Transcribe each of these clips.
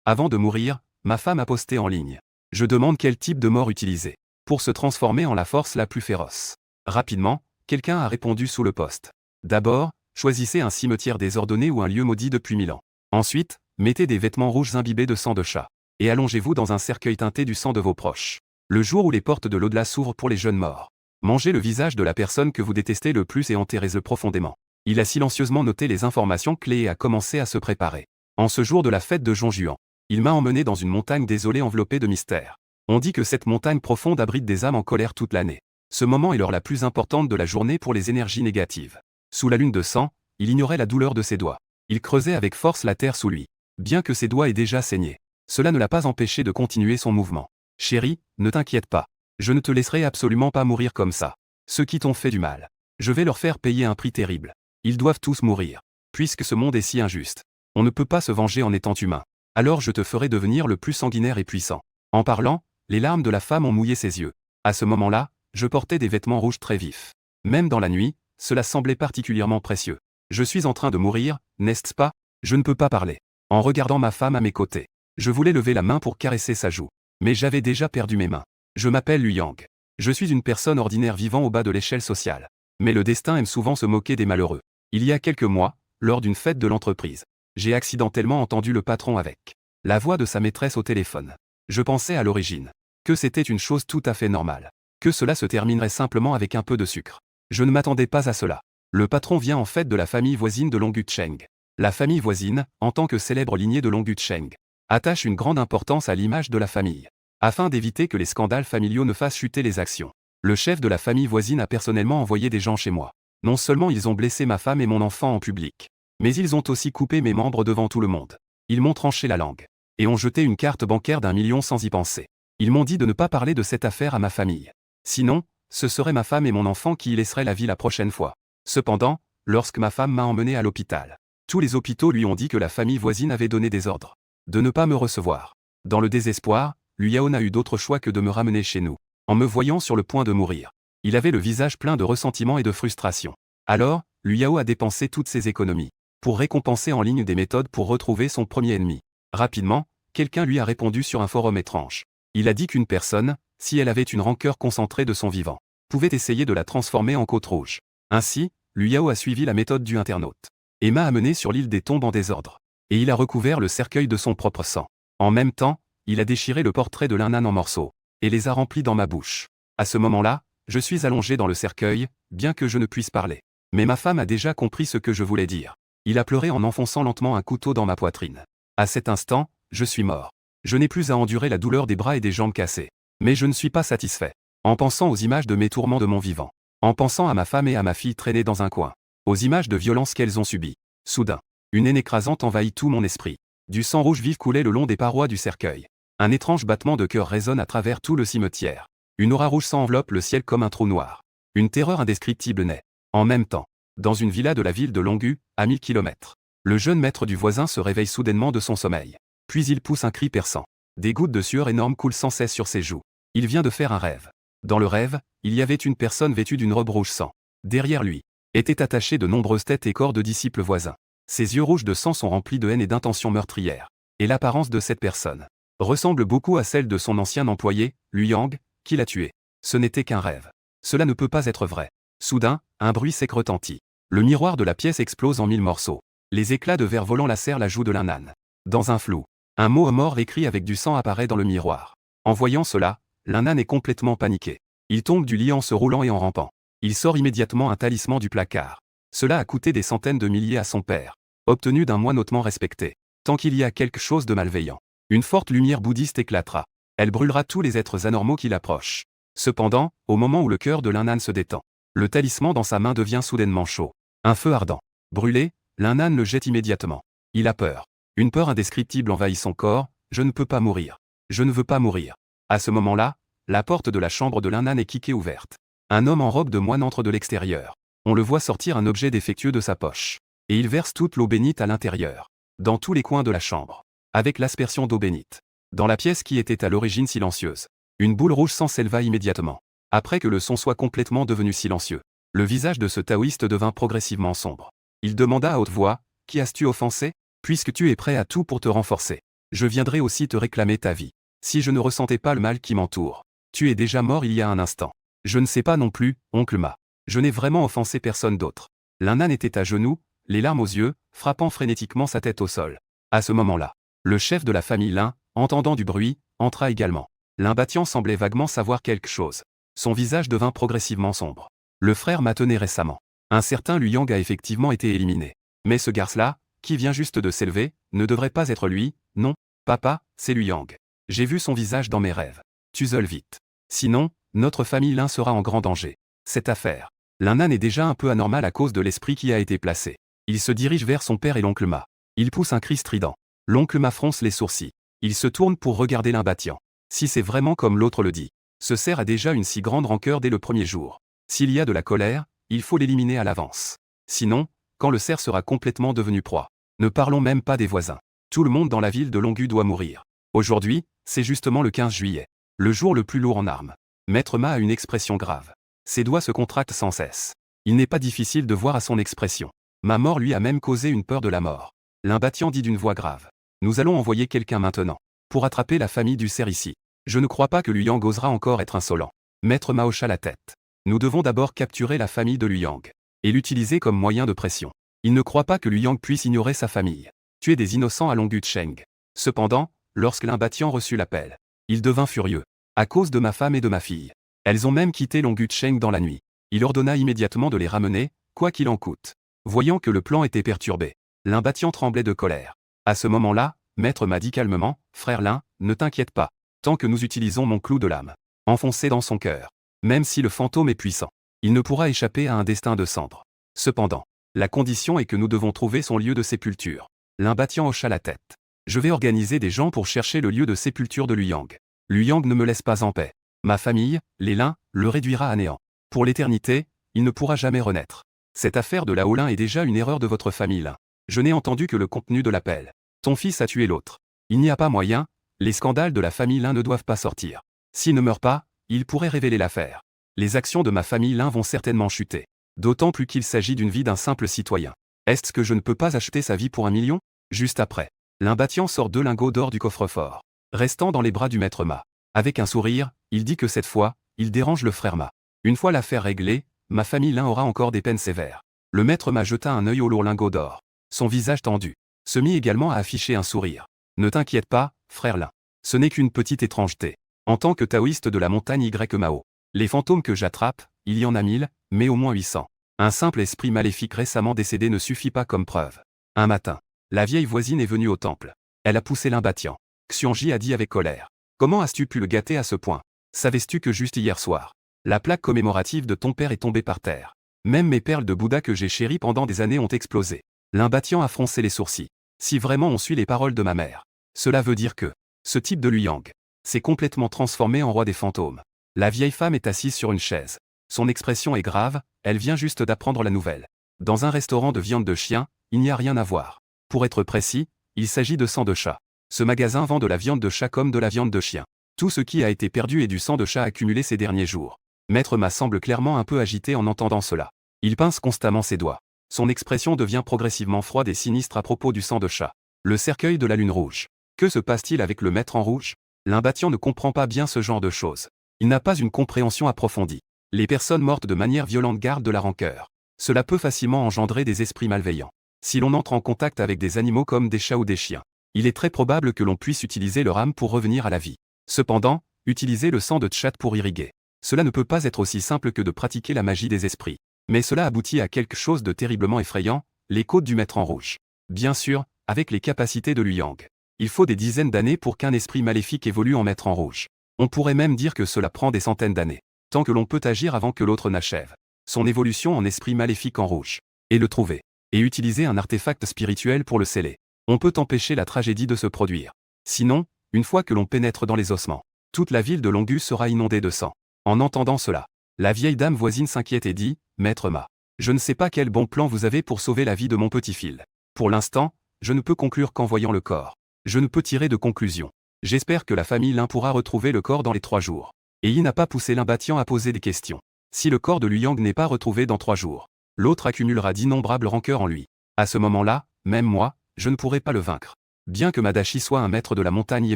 Avant de mourir, ma femme a posté en ligne. Je demande quel type de mort utiliser pour se transformer en la force la plus féroce. Rapidement, quelqu'un a répondu sous le post. D'abord, choisissez un cimetière désordonné ou un lieu maudit depuis 1000 ans. Ensuite, mettez des vêtements rouges imbibés de sang de chat. Et allongez-vous dans un cercueil teinté du sang de vos proches. Le jour où les portes de l'au-delà s'ouvrent pour les jeunes morts. Mangez le visage de la personne que vous détestez le plus et enterrez-le profondément. Il a silencieusement noté les informations clés et a commencé à se préparer. En ce jour de la fête de Don Juan, il m'a emmené dans une montagne désolée enveloppée de mystères. On dit que cette montagne profonde abrite des âmes en colère toute l'année. Ce moment est l'heure la plus importante de la journée pour les énergies négatives. Sous la lune de sang, il ignorait la douleur de ses doigts. Il creusait avec force la terre sous lui. Bien que ses doigts aient déjà saigné, cela ne l'a pas empêché de continuer son mouvement. Chérie, ne t'inquiète pas. Je ne te laisserai absolument pas mourir comme ça. Ceux qui t'ont fait du mal, je vais leur faire payer un prix terrible. Ils doivent tous mourir. Puisque ce monde est si injuste, on ne peut pas se venger en étant humain. Alors je te ferai devenir le plus sanguinaire et puissant. En parlant, les larmes de la femme ont mouillé ses yeux. À ce moment-là, je portais des vêtements rouges très vifs. Même dans la nuit, cela semblait particulièrement précieux. Je suis en train de mourir, n'est-ce pas? Je ne peux pas parler. En regardant ma femme à mes côtés, je voulais lever la main pour caresser sa joue. Mais j'avais déjà perdu mes mains. Je m'appelle Lu Yang. Je suis une personne ordinaire vivant au bas de l'échelle sociale. Mais le destin aime souvent se moquer des malheureux. Il y a quelques mois, lors d'une fête de l'entreprise, j'ai accidentellement entendu le patron avec la voix de sa maîtresse au téléphone. Je pensais à l'origine que c'était une chose tout à fait normale, que cela se terminerait simplement avec un peu de sucre. Je ne m'attendais pas à cela. Le patron vient en fait de la famille voisine de Longyu-Cheng. La famille voisine, en tant que célèbre lignée de Longyu-Cheng, attache une grande importance à l'image de la famille. Afin d'éviter que les scandales familiaux ne fassent chuter les actions, le chef de la famille voisine a personnellement envoyé des gens chez moi. Non seulement ils ont blessé ma femme et mon enfant en public, mais ils ont aussi coupé mes membres devant tout le monde. Ils m'ont tranché la langue. Et ont jeté une carte bancaire d'1 million sans y penser. Ils m'ont dit de ne pas parler de cette affaire à ma famille. Sinon, ce serait ma femme et mon enfant qui y laisseraient la vie la prochaine fois. Cependant, lorsque ma femme m'a emmené à l'hôpital, tous les hôpitaux lui ont dit que la famille voisine avait donné des ordres de ne pas me recevoir. Dans le désespoir, Lu Yao n'a eu d'autre choix que de me ramener chez nous. En me voyant sur le point de mourir, il avait le visage plein de ressentiment et de frustration. Alors, Lu Yao a dépensé toutes ses économies pour récompenser en ligne des méthodes pour retrouver son premier ennemi. Rapidement, quelqu'un lui a répondu sur un forum étrange. Il a dit qu'une personne, si elle avait une rancœur concentrée de son vivant, pouvait essayer de la transformer en côte rouge. Ainsi, Lu Yao a suivi la méthode du internaute et m'a amené sur l'île des tombes en désordre. Et il a recouvert le cercueil de son propre sang. En même temps, il a déchiré le portrait de l'Unnan en morceaux et les a remplis dans ma bouche. À ce moment-là, je suis allongé dans le cercueil, bien que je ne puisse parler. Mais ma femme a déjà compris ce que je voulais dire. Il a pleuré en enfonçant lentement un couteau dans ma poitrine. À cet instant, je suis mort. Je n'ai plus à endurer la douleur des bras et des jambes cassés. Mais je ne suis pas satisfait. En pensant aux images de mes tourments de mon vivant. En pensant à ma femme et à ma fille traînées dans un coin. Aux images de violence qu'elles ont subies. Soudain, une haine écrasante envahit tout mon esprit. Du sang rouge vif coulait le long des parois du cercueil. Un étrange battement de cœur résonne à travers tout le cimetière. Une aura rouge s'enveloppe le ciel comme un trou noir. Une terreur indescriptible naît. En même temps, dans une villa de la ville de Longyu, à 1000 km. Le jeune maître du voisin se réveille soudainement de son sommeil. Puis il pousse un cri perçant. Des gouttes de sueur énormes coulent sans cesse sur ses joues. Il vient de faire un rêve. Dans le rêve, il y avait une personne vêtue d'une robe rouge sang. Derrière lui, étaient attachées de nombreuses têtes et corps de disciples voisins. Ses yeux rouges de sang sont remplis de haine et d'intentions meurtrières. Et l'apparence de cette personne ressemble beaucoup à celle de son ancien employé, Lu Yang, qui l'a tué. Ce n'était qu'un rêve. Cela ne peut pas être vrai. Soudain, un bruit sec retentit. Le miroir de la pièce explose en 1000 morceaux. Les éclats de verre volant lacèrent la joue de l'Unnan. Dans un flou, un mot mort écrit avec du sang apparaît dans le miroir. En voyant cela, l'Unnan est complètement paniqué. Il tombe du lit en se roulant et en rampant. Il sort immédiatement un talisman du placard. Cela a coûté des centaines de milliers à son père, obtenu d'un moine hautement respecté. Tant qu'il y a quelque chose de malveillant, une forte lumière bouddhiste éclatera. Elle brûlera tous les êtres anormaux qui l'approchent. Cependant, au moment où le cœur de l'Unnan se détend, le talisman dans sa main devient soudainement chaud. Un feu ardent. Brûlé, l'Unnan le jette immédiatement. Il a peur. Une peur indescriptible envahit son corps. Je ne peux pas mourir. Je ne veux pas mourir. À ce moment-là, la porte de la chambre de l'Unnan est kickée ouverte. Un homme en robe de moine entre de l'extérieur. On le voit sortir un objet défectueux de sa poche. Et il verse toute l'eau bénite à l'intérieur. Dans tous les coins de la chambre. Avec l'aspersion d'eau bénite. Dans la pièce qui était à l'origine silencieuse. Une boule rouge sang s'éleva immédiatement. Après que le son soit complètement devenu silencieux. Le visage de ce taoïste devint progressivement sombre. Il demanda à haute voix, « Qui as-tu offensé ? Puisque tu es prêt à tout pour te renforcer. Je viendrais aussi te réclamer ta vie. Si je ne ressentais pas le mal qui m'entoure. Tu es déjà mort il y a un instant. Je ne sais pas non plus, oncle Ma. Je n'ai vraiment offensé personne d'autre. L'Innan était à genoux, les larmes aux yeux, frappant frénétiquement sa tête au sol. À ce moment-là, le chef de la famille Lin, entendant du bruit, entra également. L'Imbatian semblait vaguement savoir quelque chose. Son visage devint progressivement sombre. Le frère m'a tenait récemment. Un certain Lu Yang a effectivement été éliminé. Mais ce garce-là, qui vient juste de s'élever, ne devrait pas être lui, non, papa, c'est Lu Yang. J'ai vu son visage dans mes rêves. T'isole vite. Sinon, notre famille Lin sera en grand danger. Cette affaire. L'Innan est déjà un peu anormal à cause de l'esprit qui a été placé. Il se dirige vers son père et l'oncle Ma. Il pousse un cri strident. L'oncle Ma fronce les sourcils. Il se tourne pour regarder l'Imbatian. Si c'est vraiment comme l'autre le dit. Ce cerf a déjà une si grande rancœur dès le premier jour. S'il y a de la colère, il faut l'éliminer à l'avance. Sinon, quand le cerf sera complètement devenu proie. Ne parlons même pas des voisins. Tout le monde dans la ville de Longu doit mourir. Aujourd'hui, c'est justement le 15 juillet. Le jour le plus lourd en armes. Maître Ma a une expression grave. Ses doigts se contractent sans cesse. Il n'est pas difficile de voir à son expression. Ma mort lui a même causé une peur de la mort. L'Imbatian dit d'une voix grave. Nous allons envoyer quelqu'un maintenant. Pour attraper la famille du cerf ici. Je ne crois pas que Lu Yang osera encore être insolent. Maître Ma hocha la tête. Nous devons d'abord capturer la famille de Lu Yang. Et l'utiliser comme moyen de pression. Il ne croit pas que Lu Yang puisse ignorer sa famille. Tuer des innocents à Longu-Cheng. Cependant, lorsque l'Imbatian reçut l'appel, il devint furieux. À cause de ma femme et de ma fille. Elles ont même quitté Longu-Cheng dans la nuit. Il ordonna immédiatement de les ramener, quoi qu'il en coûte. Voyant que le plan était perturbé, l'Imbatian tremblait de colère. À ce moment-là, Maître m'a dit calmement, frère Lin, ne t'inquiète pas. Tant que nous utilisons mon clou de lame, enfoncé dans son cœur. Même si le fantôme est puissant, il ne pourra échapper à un destin de cendre. Cependant, la condition est que nous devons trouver son lieu de sépulture. L'Imbatian hocha la tête. Je vais organiser des gens pour chercher le lieu de sépulture de Lu Yang. Lu Yang ne me laisse pas en paix. Ma famille, les Lin, le réduira à néant. Pour l'éternité, il ne pourra jamais renaître. Cette affaire de Lao Lin est déjà une erreur de votre famille Lin. Je n'ai entendu que le contenu de l'appel. Ton fils a tué l'autre. Il n'y a pas moyen, les scandales de la famille Lin ne doivent pas sortir. S'il ne meurt pas, il pourrait révéler l'affaire. Les actions de ma famille Lin vont certainement chuter. D'autant plus qu'il s'agit d'une vie d'un simple citoyen. Est-ce que je ne peux pas acheter sa vie pour 1 million? Juste après, l'Imbatian sort 2 lingots d'or du coffre-fort, restant dans les bras du maître Ma. Avec un sourire, il dit que cette fois, il dérange le frère Ma. Une fois l'affaire réglée, ma famille Lin aura encore des peines sévères. Le maître Ma jeta un œil au lourd lingot d'or. Son visage tendu se mit également à afficher un sourire. Ne t'inquiète pas, frère Lin. Ce n'est qu'une petite étrangeté. En tant que taoïste de la montagne Y Mao, les fantômes que j'attrape, il y en a 1000, mais au moins 800. Un simple esprit maléfique récemment décédé ne suffit pas comme preuve. Un matin, la vieille voisine est venue au temple. Elle a poussé l'Imbatian. Xiongji a dit avec colère. Comment as-tu pu le gâter à ce point? Savais-tu que juste hier soir, la plaque commémorative de ton père est tombée par terre? Même mes perles de Bouddha que j'ai chéries pendant des années ont explosé. L'Imbatian a froncé les sourcils. Si vraiment on suit les paroles de ma mère, cela veut dire que ce type de Lu Yang s'est complètement transformé en roi des fantômes. La vieille femme est assise sur une chaise. Son expression est grave, elle vient juste d'apprendre la nouvelle. Dans un restaurant de viande de chien, il n'y a rien à voir. Pour être précis, il s'agit de sang de chat. Ce magasin vend de la viande de chat comme de la viande de chien. Tout ce qui a été perdu est du sang de chat accumulé ces derniers jours. Maître Ma semble clairement un peu agité en entendant cela. Il pince constamment ses doigts. Son expression devient progressivement froide et sinistre à propos du sang de chat. Le cercueil de la lune rouge. Que se passe-t-il avec le maître en rouge? L'Imbatian ne comprend pas bien ce genre de choses. Il n'a pas une compréhension approfondie. Les personnes mortes de manière violente gardent de la rancœur. Cela peut facilement engendrer des esprits malveillants. Si l'on entre en contact avec des animaux comme des chats ou des chiens, il est très probable que l'on puisse utiliser leur âme pour revenir à la vie. Cependant, utiliser le sang de chat pour irriguer. Cela ne peut pas être aussi simple que de pratiquer la magie des esprits. Mais cela aboutit à quelque chose de terriblement effrayant, les côtes du maître en rouge. Bien sûr, avec les capacités de Lu Yang. Il faut des dizaines d'années pour qu'un esprit maléfique évolue en maître en rouge. On pourrait même dire que cela prend des centaines d'années. Tant que l'on peut agir avant que l'autre n'achève son évolution en esprit maléfique en rouge. Et le trouver. Et utiliser un artefact spirituel pour le sceller. On peut empêcher la tragédie de se produire. Sinon, une fois que l'on pénètre dans les ossements, toute la ville de Longu sera inondée de sang. En entendant cela, la vieille dame voisine s'inquiète et dit, Maître Ma, je ne sais pas quel bon plan vous avez pour sauver la vie de mon petit-fils. Pour l'instant, je ne peux conclure qu'en voyant le corps. Je ne peux tirer de conclusion. J'espère que la famille Lin pourra retrouver le corps dans les 3 jours. Et il n'a pas poussé l'Imbatian à poser des questions. Si le corps de Lu Yang n'est pas retrouvé dans 3 jours, l'autre accumulera d'innombrables rancœurs en lui. À ce moment-là, même moi, je ne pourrai pas le vaincre. Bien que Madashi soit un maître de la montagne et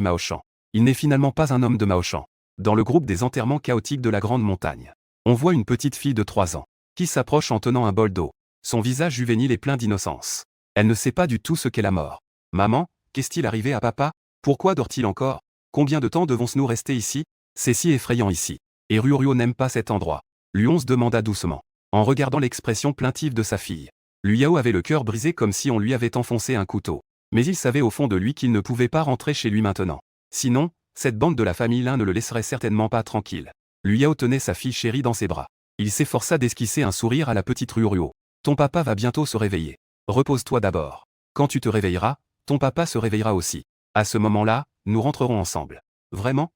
Mao-shan, il n'est finalement pas un homme de Mao-shan. Dans le groupe des enterrements chaotiques de la grande montagne, on voit une petite fille de 3 ans, qui s'approche en tenant un bol d'eau. Son visage juvénile est plein d'innocence. Elle ne sait pas du tout ce qu'est la mort. Maman, qu'est-il arrivé à papa? Pourquoi dort-il encore? Combien de temps devons-nous rester ici? C'est si effrayant ici. Et Ryuryuo n'aime pas cet endroit. Luon se demanda doucement, en regardant l'expression plaintive de sa fille. Luyao avait le cœur brisé comme si on lui avait enfoncé un couteau. Mais il savait au fond de lui qu'il ne pouvait pas rentrer chez lui maintenant. Sinon, cette bande de la famille Lin ne le laisserait certainement pas tranquille. Luyao tenait sa fille chérie dans ses bras. Il s'efforça d'esquisser un sourire à la petite Ryuryuo. Ton papa va bientôt se réveiller. Repose-toi d'abord. Quand tu te réveilleras, ton papa se réveillera aussi. À ce moment-là, nous rentrerons ensemble. Vraiment?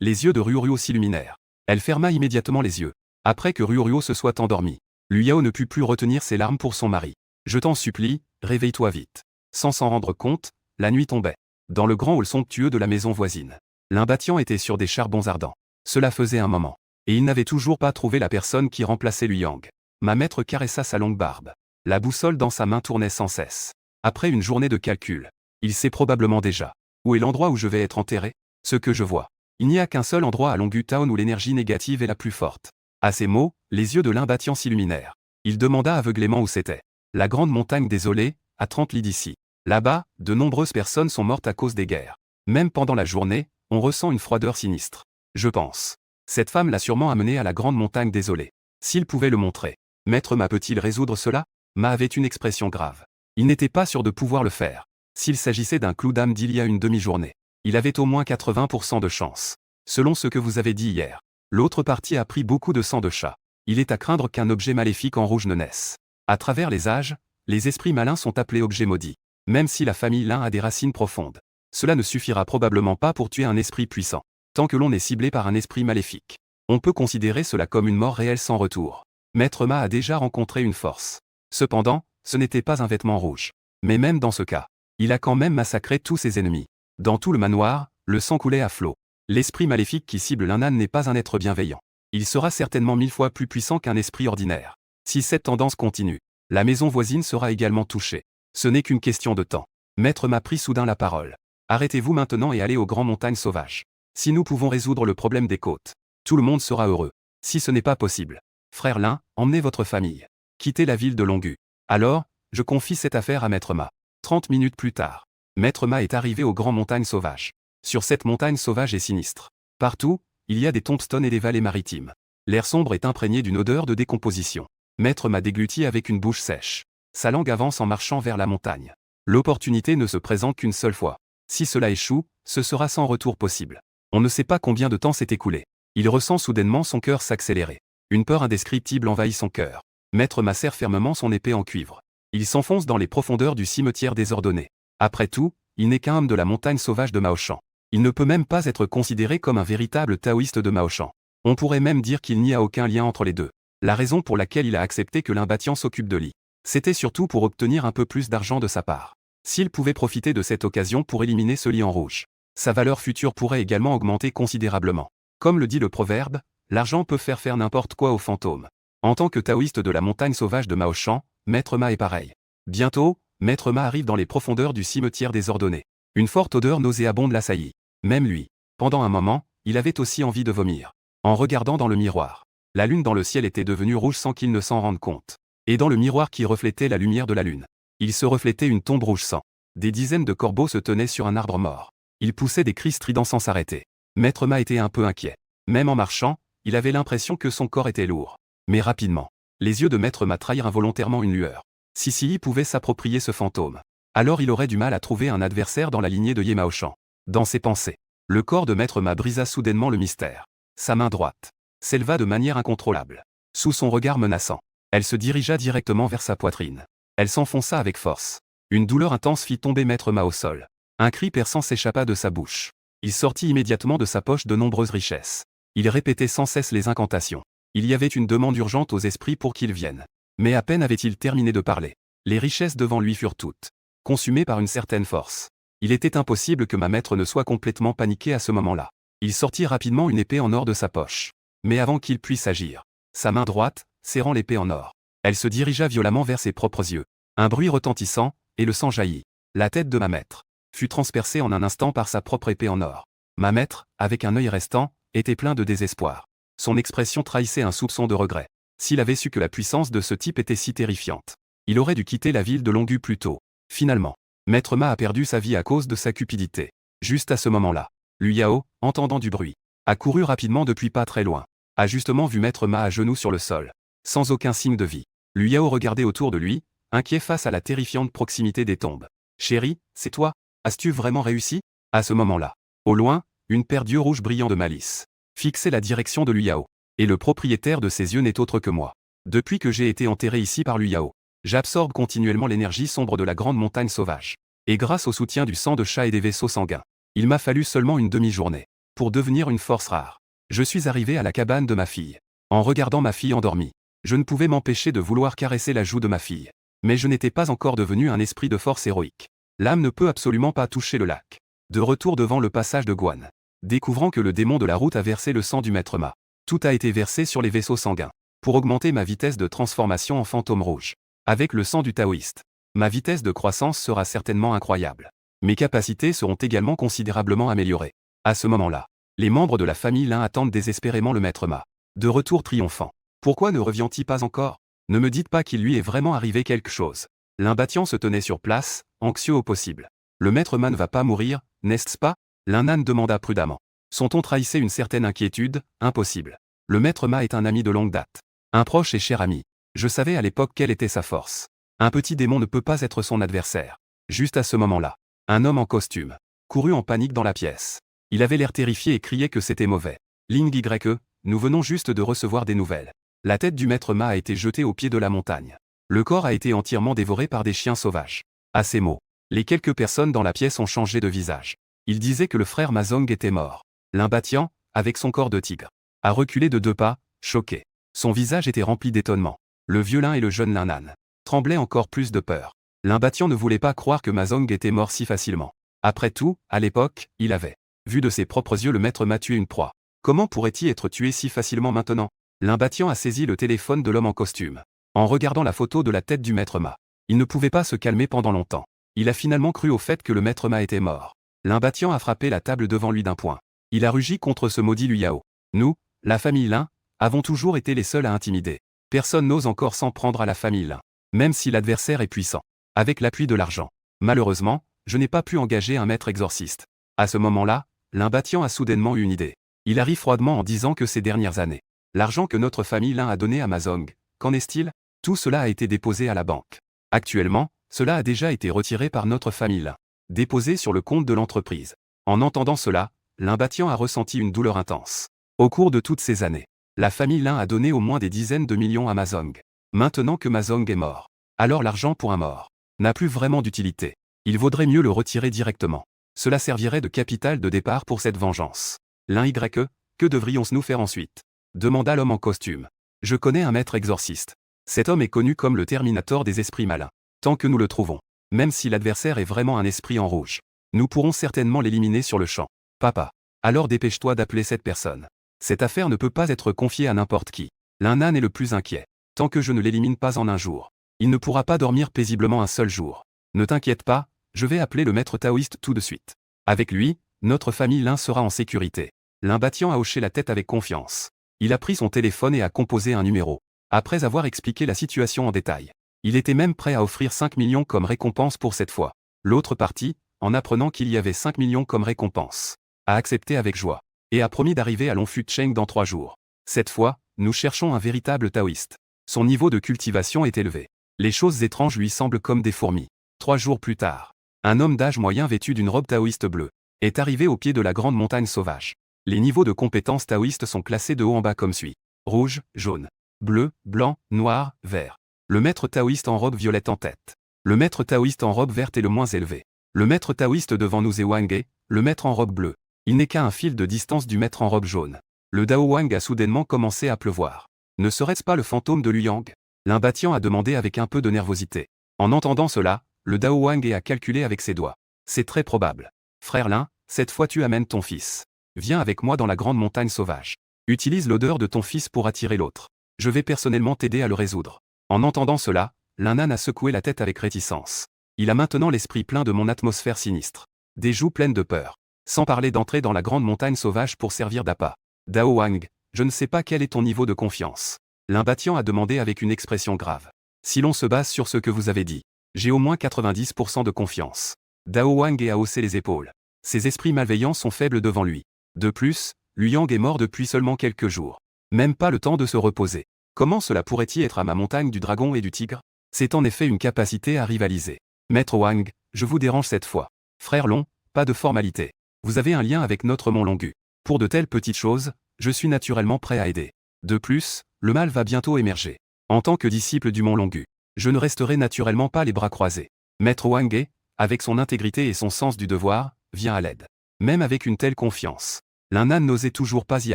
Les yeux de Ryuryuo s'illuminèrent. Elle ferma immédiatement les yeux. Après que Ryuryuo se soit endormi, Luyao ne put plus retenir ses larmes pour son mari. Je t'en supplie, réveille-toi vite. Sans s'en rendre compte, la nuit tombait. Dans le grand hall somptueux de la maison voisine, Limbatian était sur des charbons ardents. Cela faisait un moment. Et il n'avait toujours pas trouvé la personne qui remplaçait Luyang. Ma maître caressa sa longue barbe. La boussole dans sa main tournait sans cesse. Après une journée de calcul, il sait probablement déjà. Où est l'endroit où je vais être enterré? Ce que je vois. Il n'y a qu'un seul endroit à Longu Town où l'énergie négative est la plus forte. À ces mots, les yeux de Limbatian s'illuminèrent. Il demanda aveuglément où c'était. La grande montagne désolée, à 30 lits d'ici. Là-bas, de nombreuses personnes sont mortes à cause des guerres. Même pendant la journée, on ressent une froideur sinistre. Je pense. Cette femme l'a sûrement amené à la grande montagne désolée. S'il pouvait le montrer. Maître Ma peut-il résoudre cela? Ma avait une expression grave. Il n'était pas sûr de pouvoir le faire. S'il s'agissait d'un clou d'âme d'il y a une demi-journée, il avait au moins 80% de chance. Selon ce que vous avez dit hier. L'autre partie a pris beaucoup de sang de chat. Il est à craindre qu'un objet maléfique en rouge ne naisse. À travers les âges, les esprits malins sont appelés objets maudits. Même si la famille Lin a des racines profondes. Cela ne suffira probablement pas pour tuer un esprit puissant. Tant que l'on est ciblé par un esprit maléfique. On peut considérer cela comme une mort réelle sans retour. Maître Ma a déjà rencontré une force. Cependant, ce n'était pas un vêtement rouge. Mais même dans ce cas, il a quand même massacré tous ses ennemis. Dans tout le manoir, le sang coulait à flot. L'esprit maléfique qui cible l'Innan n'est pas un être bienveillant. Il sera certainement 1000 fois plus puissant qu'un esprit ordinaire. Si cette tendance continue, la maison voisine sera également touchée. Ce n'est qu'une question de temps. Maître m'a pris soudain la parole. Arrêtez-vous maintenant et allez aux grandes montagnes sauvages. Si nous pouvons résoudre le problème des côtes, tout le monde sera heureux. Si ce n'est pas possible, frère Lin, emmenez votre famille. Quittez la ville de Longu. Alors, je confie cette affaire à Maître Ma. 30 minutes plus tard, Maître Ma est arrivé aux grandes montagnes sauvages. Sur cette montagne sauvage et sinistre, partout, il y a des tombstones et des vallées maritimes. L'air sombre est imprégné d'une odeur de décomposition. Maître Ma déglutit avec une bouche sèche. Sa langue avance en marchant vers la montagne. L'opportunité ne se présente qu'une seule fois. Si cela échoue, ce sera sans retour possible. On ne sait pas combien de temps s'est écoulé. Il ressent soudainement son cœur s'accélérer. Une peur indescriptible envahit son cœur. Maître Ma serre fermement son épée en cuivre. Il s'enfonce dans les profondeurs du cimetière désordonné. Après tout, il n'est qu'un homme de la montagne sauvage de Mao-shan. Il ne peut même pas être considéré comme un véritable taoïste de Mao-shan. On pourrait même dire qu'il n'y a aucun lien entre les deux. La raison pour laquelle il a accepté que Limbatian s'occupe de lui, c'était surtout pour obtenir un peu plus d'argent de sa part. S'il pouvait profiter de cette occasion pour éliminer ce lit en rouge, sa valeur future pourrait également augmenter considérablement. Comme le dit le proverbe, l'argent peut faire n'importe quoi aux fantômes. En tant que taoïste de la montagne sauvage de Mao-shan, Maître Ma est pareil. Bientôt, Maître Ma arrive dans les profondeurs du cimetière désordonné. Une forte odeur nauséabonde l'assaillit. Même lui. Pendant un moment, il avait aussi envie de vomir. En regardant dans le miroir, la lune dans le ciel était devenue rouge sans qu'il ne s'en rende compte. Et dans le miroir qui reflétait la lumière de la lune, il se reflétait une tombe rouge sang. Des dizaines de corbeaux se tenaient sur un arbre mort. Ils poussaient des cris stridents sans s'arrêter. Maître Ma était un peu inquiet. Même en marchant, il avait l'impression que son corps était lourd. Mais rapidement, les yeux de Maître Ma trahirent involontairement une lueur. Si Yi pouvait s'approprier ce fantôme, alors il aurait du mal à trouver un adversaire dans la lignée de Ye Mao-shan. Dans ses pensées, le corps de Maître Ma brisa soudainement le mystère. Sa main droite s'éleva de manière incontrôlable. Sous son regard menaçant, elle se dirigea directement vers sa poitrine. Elle s'enfonça avec force. Une douleur intense fit tomber Maître Ma au sol. Un cri perçant s'échappa de sa bouche. Il sortit immédiatement de sa poche de nombreuses richesses. Il répétait sans cesse les incantations. Il y avait une demande urgente aux esprits pour qu'ils viennent. Mais à peine avait-il terminé de parler. Les richesses devant lui furent toutes consumées par une certaine force. Il était impossible que ma maître ne soit complètement paniqué à ce moment-là. Il sortit rapidement une épée en or de sa poche. Mais avant qu'il puisse agir, sa main droite, serrant l'épée en or, elle se dirigea violemment vers ses propres yeux. Un bruit retentissant, et le sang jaillit. La tête de ma maître fut transpercé en un instant par sa propre épée en or. Ma maître, avec un œil restant, était plein de désespoir. Son expression trahissait un soupçon de regret. S'il avait su que la puissance de ce type était si terrifiante, il aurait dû quitter la ville de Longu plus tôt. Finalement, Maître Ma a perdu sa vie à cause de sa cupidité. Juste à ce moment-là, Liu Yao, entendant du bruit, a couru rapidement depuis pas très loin, a justement vu Maître Ma à genoux sur le sol, sans aucun signe de vie. Liu Yao regardait autour de lui, inquiet face à la terrifiante proximité des tombes. « Chérie, c'est toi? As-tu vraiment réussi ?» À ce moment-là, au loin, une paire d'yeux rouges brillants de malice fixait la direction de Liu Yao. Et le propriétaire de ces yeux n'est autre que moi. Depuis que j'ai été enterré ici par Liu Yao, j'absorbe continuellement l'énergie sombre de la grande montagne sauvage. Et grâce au soutien du sang de chat et des vaisseaux sanguins, il m'a fallu seulement une demi-journée pour devenir une force rare. Je suis arrivé à la cabane de ma fille. En regardant ma fille endormie, je ne pouvais m'empêcher de vouloir caresser la joue de ma fille. Mais je n'étais pas encore devenu un esprit de force héroïque. L'âme ne peut absolument pas toucher le lac. De retour devant le passage de Guan, découvrant que le démon de la route a versé le sang du maître Ma, tout a été versé sur les vaisseaux sanguins, pour augmenter ma vitesse de transformation en fantôme rouge. Avec le sang du taoïste, ma vitesse de croissance sera certainement incroyable. Mes capacités seront également considérablement améliorées. À ce moment-là, les membres de la famille Lin attendent désespérément le maître Ma, de retour triomphant. Pourquoi ne revient-il pas encore? Ne me dites pas qu'il lui est vraiment arrivé quelque chose. Lin Batian se tenait sur place, anxieux au possible. Le maître Ma ne va pas mourir, n'est-ce pas? Lin Nan demanda prudemment. Son ton trahissait une certaine inquiétude. Impossible. Le maître Ma est un ami de longue date. Un proche et cher ami. Je savais à l'époque quelle était sa force. Un petit démon ne peut pas être son adversaire. Juste à ce moment-là, un homme en costume courut en panique dans la pièce. Il avait l'air terrifié et criait que c'était mauvais. Ling YE, nous venons juste de recevoir des nouvelles. La tête du maître Ma a été jetée au pied de la montagne. Le corps a été entièrement dévoré par des chiens sauvages. À ces mots, les quelques personnes dans la pièce ont changé de visage. Ils disaient que le frère Mazong était mort. Lin Batian, avec son corps de tigre, a reculé de 2 pas, choqué. Son visage était rempli d'étonnement. Le vieux Lin et le jeune Lin Nan tremblaient encore plus de peur. Lin Batian ne voulait pas croire que Mazong était mort si facilement. Après tout, à l'époque, il avait vu de ses propres yeux le maître Ma tuer une proie. Comment pourrait-il être tué si facilement maintenant? Lin Batian a saisi le téléphone de l'homme en costume. En regardant la photo de la tête du maître Ma, il ne pouvait pas se calmer pendant longtemps. Il a finalement cru au fait que le maître Ma était mort. Lin Batian a frappé la table devant lui d'un poing. Il a rugi contre ce maudit Liu Yao. Nous, la famille Lin, avons toujours été les seuls à intimider. Personne n'ose encore s'en prendre à la famille Lin, même si l'adversaire est puissant. Avec l'appui de l'argent. Malheureusement, je n'ai pas pu engager un maître exorciste. À ce moment-là, Lin Batian a soudainement eu une idée. Il arrive froidement en disant que ces dernières années, l'argent que notre famille Lin a donné à Mazong, qu'en est-il? Tout cela a été déposé à la banque. Actuellement, cela a déjà été retiré par notre famille Lin, déposé sur le compte de l'entreprise. En entendant cela, Lin Batian a ressenti une douleur intense. Au cours de toutes ces années, la famille Lin a donné au moins des dizaines de millions à Mazong. Maintenant que Mazong est mort, alors l'argent pour un mort n'a plus vraiment d'utilité. Il vaudrait mieux le retirer directement. Cela servirait de capital de départ pour cette vengeance. Lin YE, que devrions-nous faire ensuite? Demanda l'homme en costume. Je connais un maître exorciste. Cet homme est connu comme le Terminator des esprits malins. Tant que nous le trouvons, même si l'adversaire est vraiment un esprit en rouge, nous pourrons certainement l'éliminer sur le champ. Papa. Alors dépêche-toi d'appeler cette personne. Cette affaire ne peut pas être confiée à n'importe qui. Lin Nan est le plus inquiet. Tant que je ne l'élimine pas en un jour, il ne pourra pas dormir paisiblement un seul jour. Ne t'inquiète pas, je vais appeler le maître taoïste tout de suite. Avec lui, notre famille Lin sera en sécurité. Lin Batian a hoché la tête avec confiance. Il a pris son téléphone et a composé un numéro. Après avoir expliqué la situation en détail, il était même prêt à offrir 5 millions comme récompense pour cette fois. L'autre partie, en apprenant qu'il y avait 5 millions comme récompense, a accepté avec joie, et a promis d'arriver à Longfucheng dans 3 jours. Cette fois, nous cherchons un véritable taoïste. Son niveau de cultivation est élevé. Les choses étranges lui semblent comme des fourmis. 3 jours plus tard, un homme d'âge moyen vêtu d'une robe taoïste bleue est arrivé au pied de la grande montagne sauvage. Les niveaux de compétences taoïstes sont classés de haut en bas comme suit. Rouge, jaune, bleu, blanc, noir, vert. Le maître taoïste en robe violette en tête. Le maître taoïste en robe verte est le moins élevé. Le maître taoïste devant nous est Wang, le maître en robe bleue. Il n'est qu'à un fil de distance du maître en robe jaune. Le Dao Wang a soudainement commencé à pleuvoir. Ne serait-ce pas le fantôme de Liu Yang? Lin Batian a demandé avec un peu de nervosité. En entendant cela, le Dao Wang a calculé avec ses doigts. C'est très probable. Frère Lin, cette fois tu amènes ton fils. Viens avec moi dans la grande montagne sauvage. Utilise l'odeur de ton fils pour attirer l'autre. Je vais personnellement t'aider à le résoudre. En entendant cela, Lin Nan a secoué la tête avec réticence. Il a maintenant l'esprit plein de mon atmosphère sinistre. des joues pleines de peur. Sans parler d'entrer dans la grande montagne sauvage pour servir d'appât. Dao Wang, je ne sais pas quel est ton niveau de confiance. L'imbattant a demandé avec une expression grave. Si l'on se base sur ce que vous avez dit, j'ai au moins 90% de confiance. Dao Wang a haussé les épaules. Ses esprits malveillants sont faibles devant lui. De plus, Liu Yang est mort depuis seulement quelques jours. Même pas le temps de se reposer. Comment cela pourrait-il être à ma montagne du dragon et du tigre? C'est en effet une capacité à rivaliser. Maître Wang, je vous dérange cette fois. Frère Long, pas de formalité. Vous avez un lien avec notre Mont Longu. Pour de telles petites choses, je suis naturellement prêt à aider. De plus, le mal va bientôt émerger. En tant que disciple du Mont Longu, je ne resterai naturellement pas les bras croisés. Maître Wang, avec son intégrité et son sens du devoir, vient à l'aide. Même avec une telle confiance, Lin n'osait toujours pas y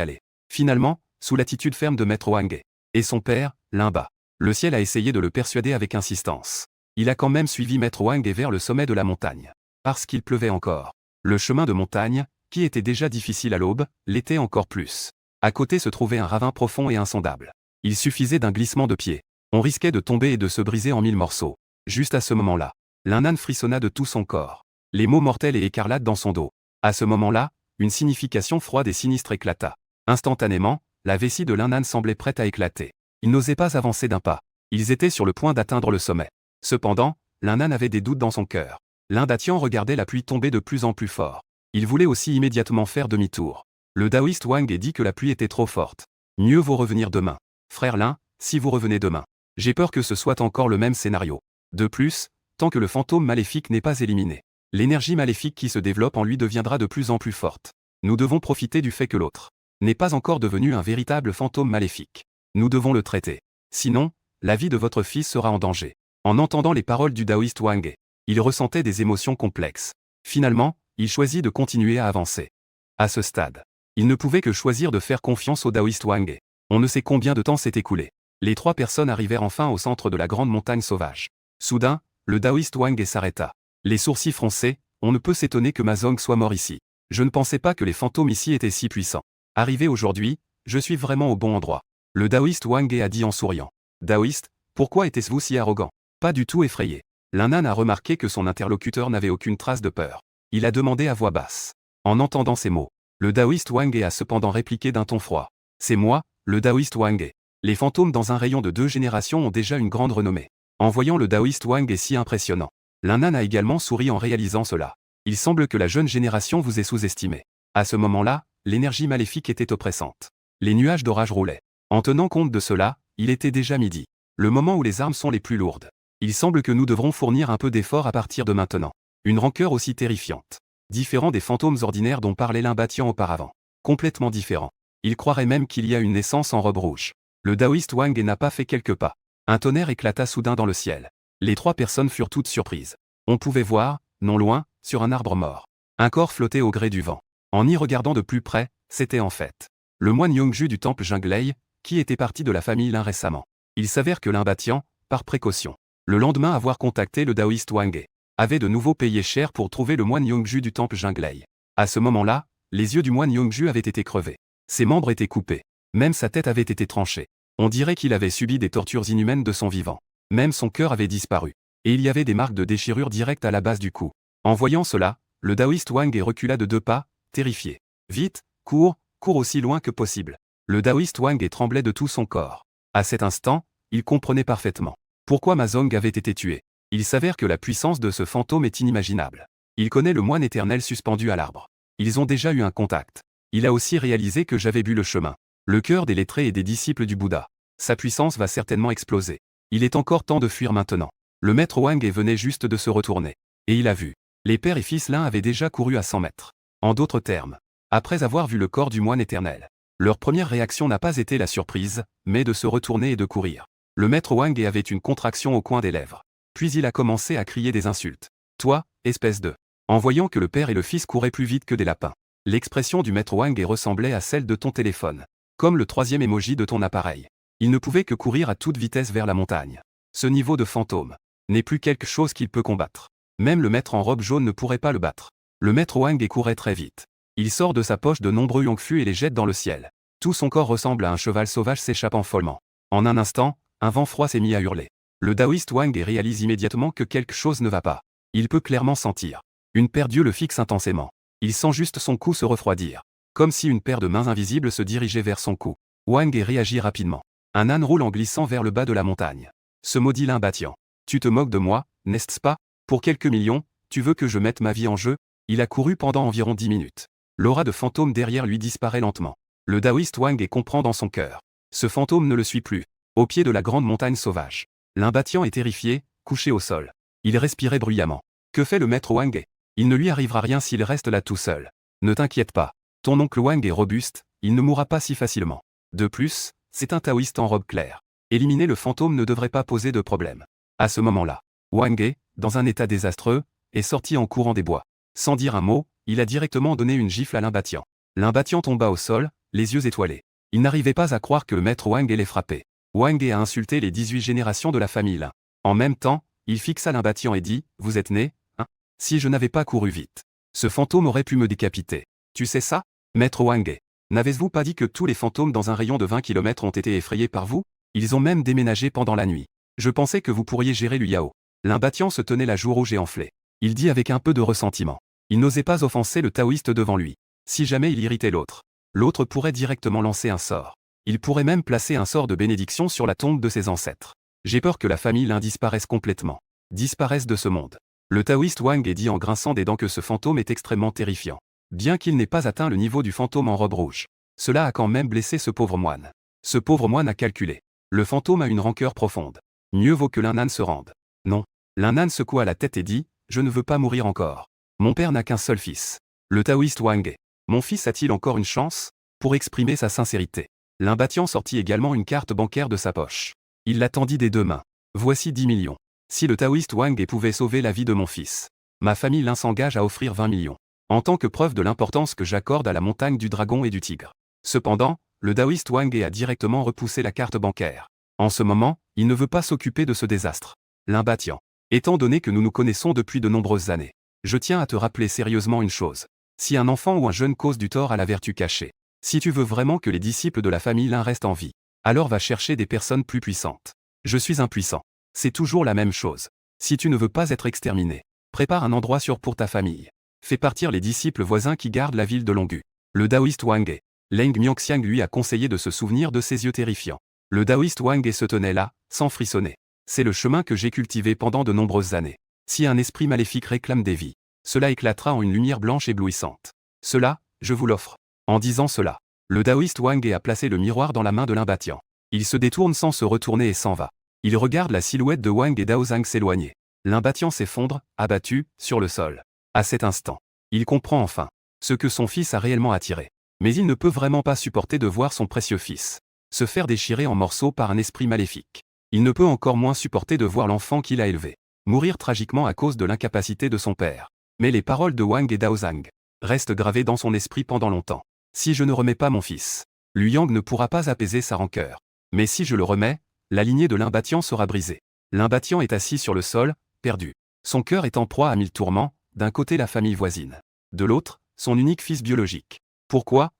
aller. Finalement, sous l'attitude ferme de Maître Wang et son père, Linba, le ciel a essayé de le persuader avec insistance. Il a quand même suivi Maître Wang vers le sommet de la montagne. Parce qu'il pleuvait encore. Le chemin de montagne, qui était déjà difficile à l'aube, l'était encore plus. À côté se trouvait un ravin profond et insondable. Il suffisait d'un glissement de pied. On risquait de tomber et de se briser en 1000 morceaux. Juste à ce moment-là, Lin frissonna de tout son corps. Les mots mortels et écarlates dans son dos. À ce moment-là, une signification froide et sinistre éclata. Instantanément, la vessie de Lin semblait prête à éclater. Ils n'osaient pas avancer d'un pas. Ils étaient sur le point d'atteindre le sommet. Cependant, Lin avait des doutes dans son cœur. L'Indatian regardait la pluie tomber de plus en plus fort. Il voulait aussi immédiatement faire demi-tour. Le taoïste Wang dit que la pluie était trop forte. Mieux vaut revenir demain. Frère Lin, si vous revenez demain, j'ai peur que ce soit encore le même scénario. De plus, tant que le fantôme maléfique n'est pas éliminé, l'énergie maléfique qui se développe en lui deviendra de plus en plus forte. Nous devons profiter du fait que l'autre n'est pas encore devenu un véritable fantôme maléfique. Nous devons le traiter. Sinon, la vie de votre fils sera en danger. En entendant les paroles du taoïste Wang, il ressentait des émotions complexes. Finalement, il choisit de continuer à avancer. À ce stade, il ne pouvait que choisir de faire confiance au taoïste Wang. On ne sait combien de temps s'est écoulé. Les trois personnes arrivèrent enfin au centre de la grande montagne sauvage. Soudain, le taoïste Wang s'arrêta. Les sourcils froncés, on ne peut s'étonner que Ma Zong soit mort ici. Je ne pensais pas que les fantômes ici étaient si puissants. Arrivé aujourd'hui, je suis vraiment au bon endroit. Le taoïste Wang a dit en souriant. Taoïste, pourquoi était-vous si arrogant? Pas du tout effrayé. Lin a remarqué que son interlocuteur n'avait aucune trace de peur. Il a demandé à voix basse. En entendant ces mots, le taoïste Wang a cependant répliqué d'un ton froid. C'est moi, le taoïste Wang. Les fantômes dans un rayon de 2 générations ont déjà une grande renommée. En voyant le taoïste Wang si impressionnant, Lin a également souri en réalisant cela. Il semble que la jeune génération vous ait sous-estimé. À ce moment-là, l'énergie maléfique était oppressante. Les nuages d'orage roulaient. En tenant compte de cela, il était déjà midi. Le moment où les armes sont les plus lourdes. Il semble que nous devrons fournir un peu d'effort à partir de maintenant. Une rancœur aussi terrifiante. Différent des fantômes ordinaires dont parlait l'Imbatian auparavant. Complètement différent. Il croirait même qu'il y a une naissance en robe rouge. Le taoïste Wang n'a pas fait quelques pas. Un tonnerre éclata soudain dans le ciel. Les trois personnes furent toutes surprises. On pouvait voir, non loin, sur un arbre mort, un corps flottait au gré du vent. En y regardant de plus près, c'était en fait le moine Yongju du temple Jinglei, qui était parti de la famille Lin récemment. Il s'avère que l'Imbatian, par précaution, le lendemain avoir contacté le taoïste Wang, avait de nouveau payé cher pour trouver le moine Yongju du temple Jinglei. À ce moment-là, les yeux du moine Yongju avaient été crevés. Ses membres étaient coupés. Même sa tête avait été tranchée. On dirait qu'il avait subi des tortures inhumaines de son vivant. Même son cœur avait disparu. Et il y avait des marques de déchirure directes à la base du cou. En voyant cela, le taoïste Wang recula de 2 pas, terrifié. Vite, cours aussi loin que possible. Le taoïste Wang tremblait de tout son corps. À cet instant, il comprenait parfaitement pourquoi Ma Zong avait été tué. Il s'avère que la puissance de ce fantôme est inimaginable. Il connaît le moine éternel suspendu à l'arbre. Ils ont déjà eu un contact. Il a aussi réalisé que j'avais bu le chemin. Le cœur des lettrés et des disciples du Bouddha. Sa puissance va certainement exploser. Il est encore temps de fuir maintenant. Le maître Wang venait juste de se retourner. Et il a vu. Les pères et fils l'un avaient déjà couru à 100 mètres. En d'autres termes, après avoir vu le corps du moine éternel, leur première réaction n'a pas été la surprise, mais de se retourner et de courir. Le maître Wang avait une contraction au coin des lèvres. Puis il a commencé à crier des insultes. Toi, espèce de... En voyant que le père et le fils couraient plus vite que des lapins. L'expression du maître Wang ressemblait à celle de ton téléphone. Comme le 3e emoji de ton appareil. Il ne pouvait que courir à toute vitesse vers la montagne. Ce niveau de fantôme n'est plus quelque chose qu'il peut combattre. Même le maître en robe jaune ne pourrait pas le battre. Le maître Wang courait très vite. Il sort de sa poche de nombreux yongfu et les jette dans le ciel. Tout son corps ressemble à un cheval sauvage s'échappant follement. En un instant, un vent froid s'est mis à hurler. Le taoïste Wang réalise immédiatement que quelque chose ne va pas. Il peut clairement sentir Une paire d'yeux le fixe intensément. Il sent juste son cou se refroidir. Comme si une paire de mains invisibles se dirigeait vers son cou. Wang réagit rapidement. Un âne roule en glissant vers le bas de la montagne. Se maudit l'imbattant. Tu te moques de moi, n'est-ce pas? Pour quelques millions, tu veux que je mette ma vie en jeu? Il a couru pendant environ 10 minutes. L'aura de fantôme derrière lui disparaît lentement. Le taoïste Wang comprend dans son cœur. Ce fantôme ne le suit plus. Au pied de la grande montagne sauvage. L'imbattant est terrifié, couché au sol. Il respirait bruyamment. Que fait le maître Wang? Il ne lui arrivera rien s'il reste là tout seul. Ne t'inquiète pas. Ton oncle Wang est robuste, il ne mourra pas si facilement. De plus, c'est un taoïste en robe claire. Éliminer le fantôme ne devrait pas poser de problème. À ce moment-là, Wang, dans un état désastreux, est sorti en courant des bois. Sans dire un mot, il a directement donné une gifle à l'imbattant. L'imbattant tomba au sol, les yeux étoilés. Il n'arrivait pas à croire que le maître Wang l'ait frappé. Wang a insulté les 18 générations de la famille Lin. En même temps, il fixa l'imbattant et dit « Vous êtes né, hein? Si je n'avais pas couru vite. Ce fantôme aurait pu me décapiter. Tu sais ça, maître Wang? N'avez-vous pas dit que tous les fantômes dans un rayon de 20 km ont été effrayés par vous? Ils ont même déménagé pendant la nuit. Je pensais que vous pourriez gérer Liu Yao. » L'imbattant se tenait la joue rouge et enflée. Il dit avec un peu de ressentiment. Il n'osait pas offenser le taoïste devant lui. Si jamais il irritait l'autre pourrait directement lancer un sort. Il pourrait même placer un sort de bénédiction sur la tombe de ses ancêtres. J'ai peur que la famille Lin disparaisse complètement. Disparaisse de ce monde. Le taoïste Wang dit en grinçant des dents que ce fantôme est extrêmement terrifiant. Bien qu'il n'ait pas atteint le niveau du fantôme en robe rouge. Cela a quand même blessé ce pauvre moine. Ce pauvre moine a calculé. Le fantôme a une rancœur profonde. Mieux vaut que l'un âne se rende. Non. L'un âne secoua la tête et dit « Je ne veux pas mourir encore. Mon père n'a qu'un seul fils. » Le taoïste Wang. Mon fils a-t-il encore une chance? Pour exprimer sa sincérité. L'imbattant sortit également une carte bancaire de sa poche. Il la tendit des deux mains. Voici 10 millions. Si le taoïste Wang pouvait sauver la vie de mon fils. Ma famille Lin s'engage à offrir 20 millions. En tant que preuve de l'importance que j'accorde à la montagne du dragon et du tigre. Cependant, le taoïste Wang a directement repoussé la carte bancaire. En ce moment, il ne veut pas s'occuper de ce désastre. L'imbattant. Étant donné que nous nous connaissons depuis de nombreuses années, je tiens à te rappeler sérieusement une chose. Si un enfant ou un jeune cause du tort à la vertu cachée, si tu veux vraiment que les disciples de la famille Lin restent en vie, alors va chercher des personnes plus puissantes. Je suis impuissant. C'est toujours la même chose. Si tu ne veux pas être exterminé, prépare un endroit sûr pour ta famille. Fais partir les disciples voisins qui gardent la ville de Longu. Le taoïste Wang. Leng Miangxiang lui a conseillé de se souvenir de ses yeux terrifiants. Le taoïste Wang se tenait là, sans frissonner. C'est le chemin que j'ai cultivé pendant de nombreuses années. Si un esprit maléfique réclame des vies, cela éclatera en une lumière blanche éblouissante. Cela, je vous l'offre. En disant cela, le taoïste Wang a placé le miroir dans la main de l'imbattant. Il se détourne sans se retourner et s'en va. Il regarde la silhouette de Wang et Daozang s'éloigner. L'imbattant s'effondre, abattu, sur le sol. À cet instant, il comprend enfin ce que son fils a réellement attiré. Mais il ne peut vraiment pas supporter de voir son précieux fils se faire déchirer en morceaux par un esprit maléfique. Il ne peut encore moins supporter de voir l'enfant qu'il a élevé mourir tragiquement à cause de l'incapacité de son père. Mais les paroles de Wang et Daozang restent gravées dans son esprit pendant longtemps. Si je ne remets pas mon fils, Liu Yang ne pourra pas apaiser sa rancœur. Mais si je le remets, la lignée de l'imbattant sera brisée. L'imbattant est assis sur le sol, perdu. Son cœur est en proie à 1000 tourments, d'un côté la famille voisine. De l'autre, son unique fils biologique. Pourquoi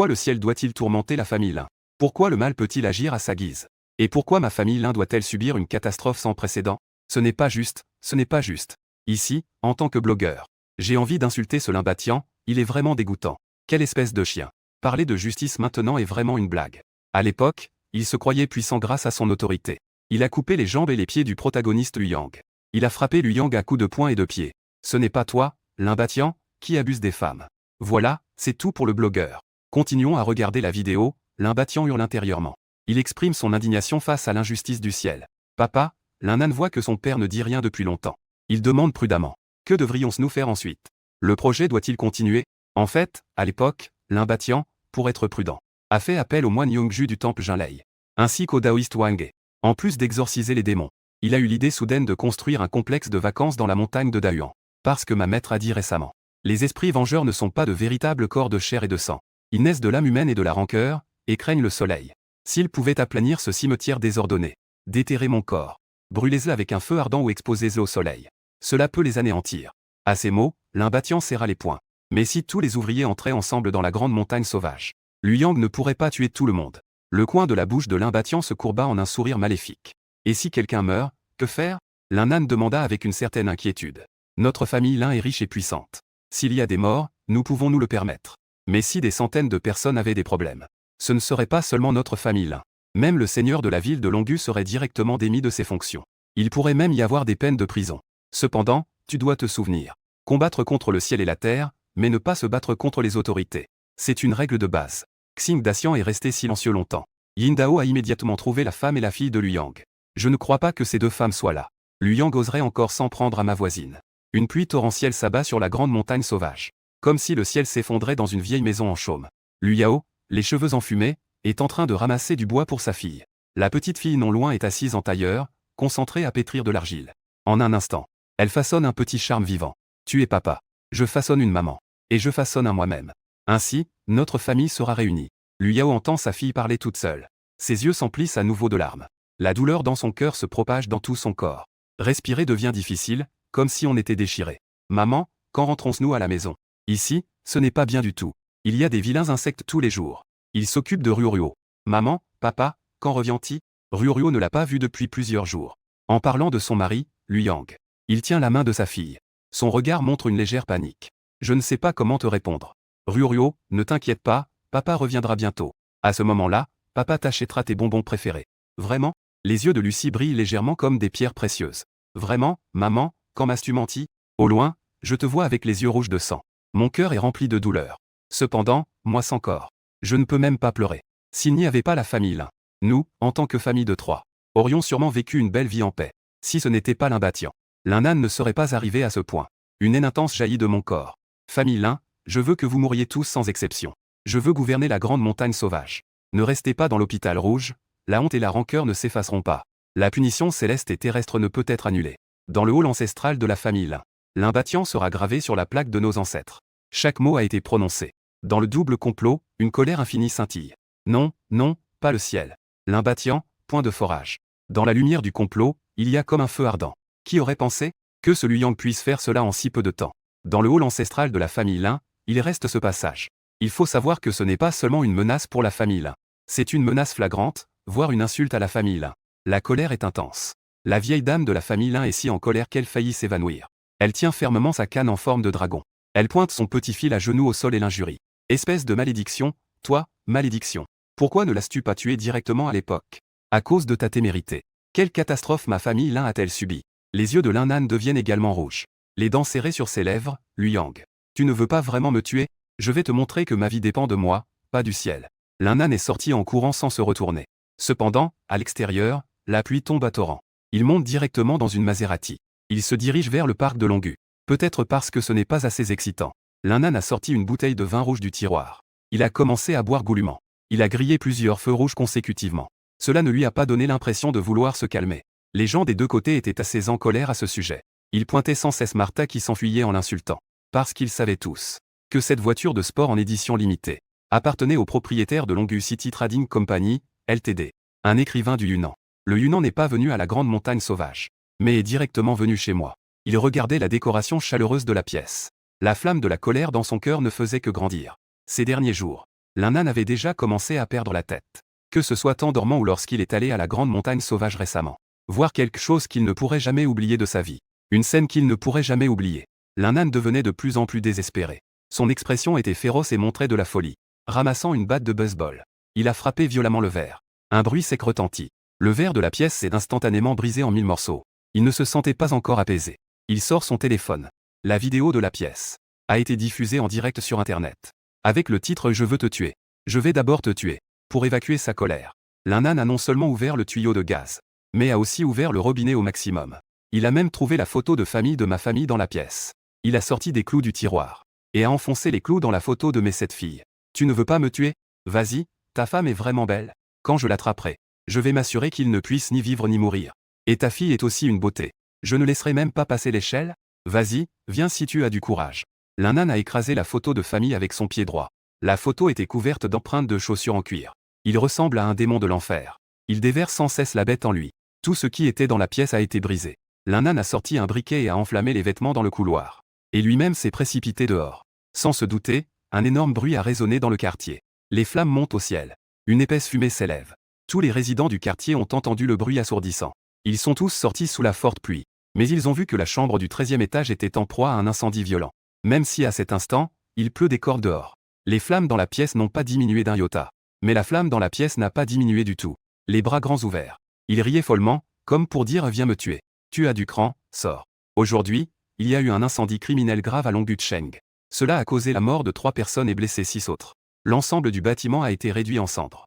le ciel doit-il tourmenter la famille Lin? Pourquoi le mal peut-il agir à sa guise? Et pourquoi ma famille Lin doit-elle subir une catastrophe sans précédent? Ce n'est pas juste, ce n'est pas juste. Ici, en tant que blogueur, j'ai envie d'insulter ce l'imbattant, il est vraiment dégoûtant. Quelle espèce de chien. Parler de justice maintenant est vraiment une blague. À l'époque, il se croyait puissant grâce à son autorité. Il a coupé les jambes et les pieds du protagoniste Liu Yang. Il a frappé Liu Yang à coups de poing et de pied. Ce n'est pas toi, l'imbattant, qui abuse des femmes. Voilà, c'est tout pour le blogueur. Continuons à regarder la vidéo, l'imbattant hurle intérieurement. Il exprime son indignation face à l'injustice du ciel. Papa, l'un âne voit que son père ne dit rien depuis longtemps. Il demande prudemment. Que devrions-nous faire ensuite? Le projet doit-il continuer? En fait, à l'époque, l'imbattant, pour être prudent, a fait appel au moine Yongju du temple Jinlei, ainsi qu'au taoïste Wang. En plus d'exorciser les démons, il a eu l'idée soudaine de construire un complexe de vacances dans la montagne de Dayuan. Parce que ma maître a dit récemment. Les esprits vengeurs ne sont pas de véritables corps de chair et de sang. Ils naissent de l'âme humaine et de la rancœur, et craignent le soleil. S'ils pouvaient aplanir ce cimetière désordonné, déterrer mon corps, brûlez-le avec un feu ardent ou exposez-le au soleil. Cela peut les anéantir. À ces mots, l'imbattant serra les poings. Mais si tous les ouvriers entraient ensemble dans la grande montagne sauvage, Liu Yang ne pourrait pas tuer tout le monde. Le coin de la bouche de l'imbattant se courba en un sourire maléfique. Et si quelqu'un meurt, que faire? L'un âne demanda avec une certaine inquiétude. Notre famille Lin est riche et puissante. S'il y a des morts, nous pouvons nous le permettre. Mais si des centaines de personnes avaient des problèmes, ce ne serait pas seulement notre famille Lin. Même le seigneur de la ville de Longu serait directement démis de ses fonctions. Il pourrait même y avoir des peines de prison. Cependant, tu dois te souvenir. Combattre contre le ciel et la terre, mais ne pas se battre contre les autorités. C'est une règle de base. Xing Daxian est resté silencieux longtemps. Yin Dao a immédiatement trouvé la femme et la fille de Liu Yang. Je ne crois pas que ces deux femmes soient là. Liu Yang oserait encore s'en prendre à ma voisine. Une pluie torrentielle s'abat sur la grande montagne sauvage. Comme si le ciel s'effondrait dans une vieille maison en chaume. Liu Yao, les cheveux enfumés, est en train de ramasser du bois pour sa fille. La petite fille non loin est assise en tailleur, concentrée à pétrir de l'argile. En un instant, elle façonne un petit charme vivant. Tu es papa. Je façonne une maman. Et je façonne un moi-même. Ainsi, notre famille sera réunie. Liu Yao entend sa fille parler toute seule. Ses yeux s'emplissent à nouveau de larmes. La douleur dans son cœur se propage dans tout son corps. Respirer devient difficile, comme si on était déchiré. Maman, quand rentrons-nous à la maison? Ici, ce n'est pas bien du tout. Il y a des vilains insectes tous les jours. Ils s'occupent de Ruoruo. Maman, papa, quand revient-il? Ruoruo ne l'a pas vu depuis plusieurs jours. En parlant de son mari, Liu Yang. Il tient la main de sa fille. Son regard montre une légère panique. Je ne sais pas comment te répondre. Ruoruo, ne t'inquiète pas, papa reviendra bientôt. À ce moment-là, papa t'achètera tes bonbons préférés. Vraiment? Les yeux de Lucie brillent légèrement comme des pierres précieuses. Vraiment, maman, quand m'as-tu menti? Au loin, je te vois avec les yeux rouges de sang. Mon cœur est rempli de douleur. Cependant, moi sans corps. Je ne peux même pas pleurer. S'il n'y avait pas la famille Lin, nous, en tant que famille de trois, aurions sûrement vécu une belle vie en paix. Si ce n'était pas l'Imbattian, Lin-Nan ne serait pas arrivé à ce point. Une haine intense jaillit de mon corps. Famille Lin, je veux que vous mouriez tous sans exception. Je veux gouverner la grande montagne sauvage. Ne restez pas dans l'hôpital rouge, la honte et la rancœur ne s'effaceront pas. La punition céleste et terrestre ne peut être annulée. Dans le hall ancestral de la famille Lin, l'Imbattian sera gravé sur la plaque de nos ancêtres. Chaque mot a été prononcé. Dans le double complot, une colère infinie scintille. Non, non, pas le ciel. L'Imbattian, point de forage. Dans la lumière du complot, il y a comme un feu ardent. Qui aurait pensé que ce Liu Yang puisse faire cela en si peu de temps? Dans le hall ancestral de la famille Lin, il reste ce passage. Il faut savoir que ce n'est pas seulement une menace pour la famille Lin. C'est une menace flagrante, voire une insulte à la famille Lin. La colère est intense. La vieille dame de la famille Lin est si en colère qu'elle faillit s'évanouir. Elle tient fermement sa canne en forme de dragon. Elle pointe son petit fil à genoux au sol et l'injurie. Espèce de malédiction, toi, malédiction. Pourquoi ne l'as-tu pas tué directement à l'époque? À cause de ta témérité. Quelle catastrophe ma famille Lin a-t-elle subi? Les yeux de Lin-Nan deviennent également rouges. Les dents serrées sur ses lèvres, Liu Yang. Tu ne veux pas vraiment me tuer? Je vais te montrer que ma vie dépend de moi, pas du ciel. Lin-Nan est sorti en courant sans se retourner. Cependant, à l'extérieur, la pluie tombe à torrent. Il monte directement dans une Maserati. Il se dirige vers le parc de Longu. Peut-être parce que ce n'est pas assez excitant. Lin-Nan a sorti une bouteille de vin rouge du tiroir. Il a commencé à boire goulûment. Il a grillé plusieurs feux rouges consécutivement. Cela ne lui a pas donné l'impression de vouloir se calmer. Les gens des deux côtés étaient assez en colère à ce sujet. Ils pointaient sans cesse Martha qui s'enfuyait en l'insultant. Parce qu'ils savaient tous que cette voiture de sport en édition limitée appartenait au propriétaire de Longu City Trading Company, Ltd. Un écrivain du Yunnan. Le Yunnan n'est pas venu à la grande montagne sauvage, mais est directement venu chez moi. Il regardait la décoration chaleureuse de la pièce. La flamme de la colère dans son cœur ne faisait que grandir. Ces derniers jours, Lin-Nan avait déjà commencé à perdre la tête. Que ce soit en dormant ou lorsqu'il est allé à la grande montagne sauvage récemment. Voir quelque chose qu'il ne pourrait jamais oublier de sa vie. Une scène qu'il ne pourrait jamais oublier. Lin-Nan devenait de plus en plus désespéré. Son expression était féroce et montrait de la folie. Ramassant une batte de baseball, il a frappé violemment le verre. Un bruit sec retentit. Le verre de la pièce s'est instantanément brisé en 1000 morceaux. Il ne se sentait pas encore apaisé. Il sort son téléphone. La vidéo de la pièce a été diffusée en direct sur Internet. Avec le titre « Je veux te tuer. Je vais d'abord te tuer ». Pour évacuer sa colère, Lin-Nan a non seulement ouvert le tuyau de gaz, mais a aussi ouvert le robinet au maximum. Il a même trouvé la photo de famille de ma famille dans la pièce. Il a sorti des clous du tiroir et a enfoncé les clous dans la photo de mes 7 filles. Tu ne veux pas me tuer? Vas-y, ta femme est vraiment belle. Quand je l'attraperai, je vais m'assurer qu'il ne puisse ni vivre ni mourir. Et ta fille est aussi une beauté. Je ne laisserai même pas passer l'échelle. Vas-y, viens si tu as du courage. Lin-Nan a écrasé la photo de famille avec son pied droit. La photo était couverte d'empreintes de chaussures en cuir. Il ressemble à un démon de l'enfer. Il déverse sans cesse la bête en lui. Tout ce qui était dans la pièce a été brisé. Lin-Nan a sorti un briquet et a enflammé les vêtements dans le couloir. Et lui-même s'est précipité dehors. Sans se douter, un énorme bruit a résonné dans le quartier. Les flammes montent au ciel. Une épaisse fumée s'élève. Tous les résidents du quartier ont entendu le bruit assourdissant. Ils sont tous sortis sous la forte pluie. Mais ils ont vu que la chambre du 13e étage était en proie à un incendie violent. Même si à cet instant, il pleut des cordes dehors. Les flammes dans la pièce n'ont pas diminué d'un iota. Mais la flamme dans la pièce n'a pas diminué du tout. Les bras grands ouverts. Il riait follement, comme pour dire « Viens me tuer. Tu as du cran, sors ». Aujourd'hui, il y a eu un incendie criminel grave à Longjucheng. Cela a causé la mort de 3 personnes et blessé 6 autres. L'ensemble du bâtiment a été réduit en cendres.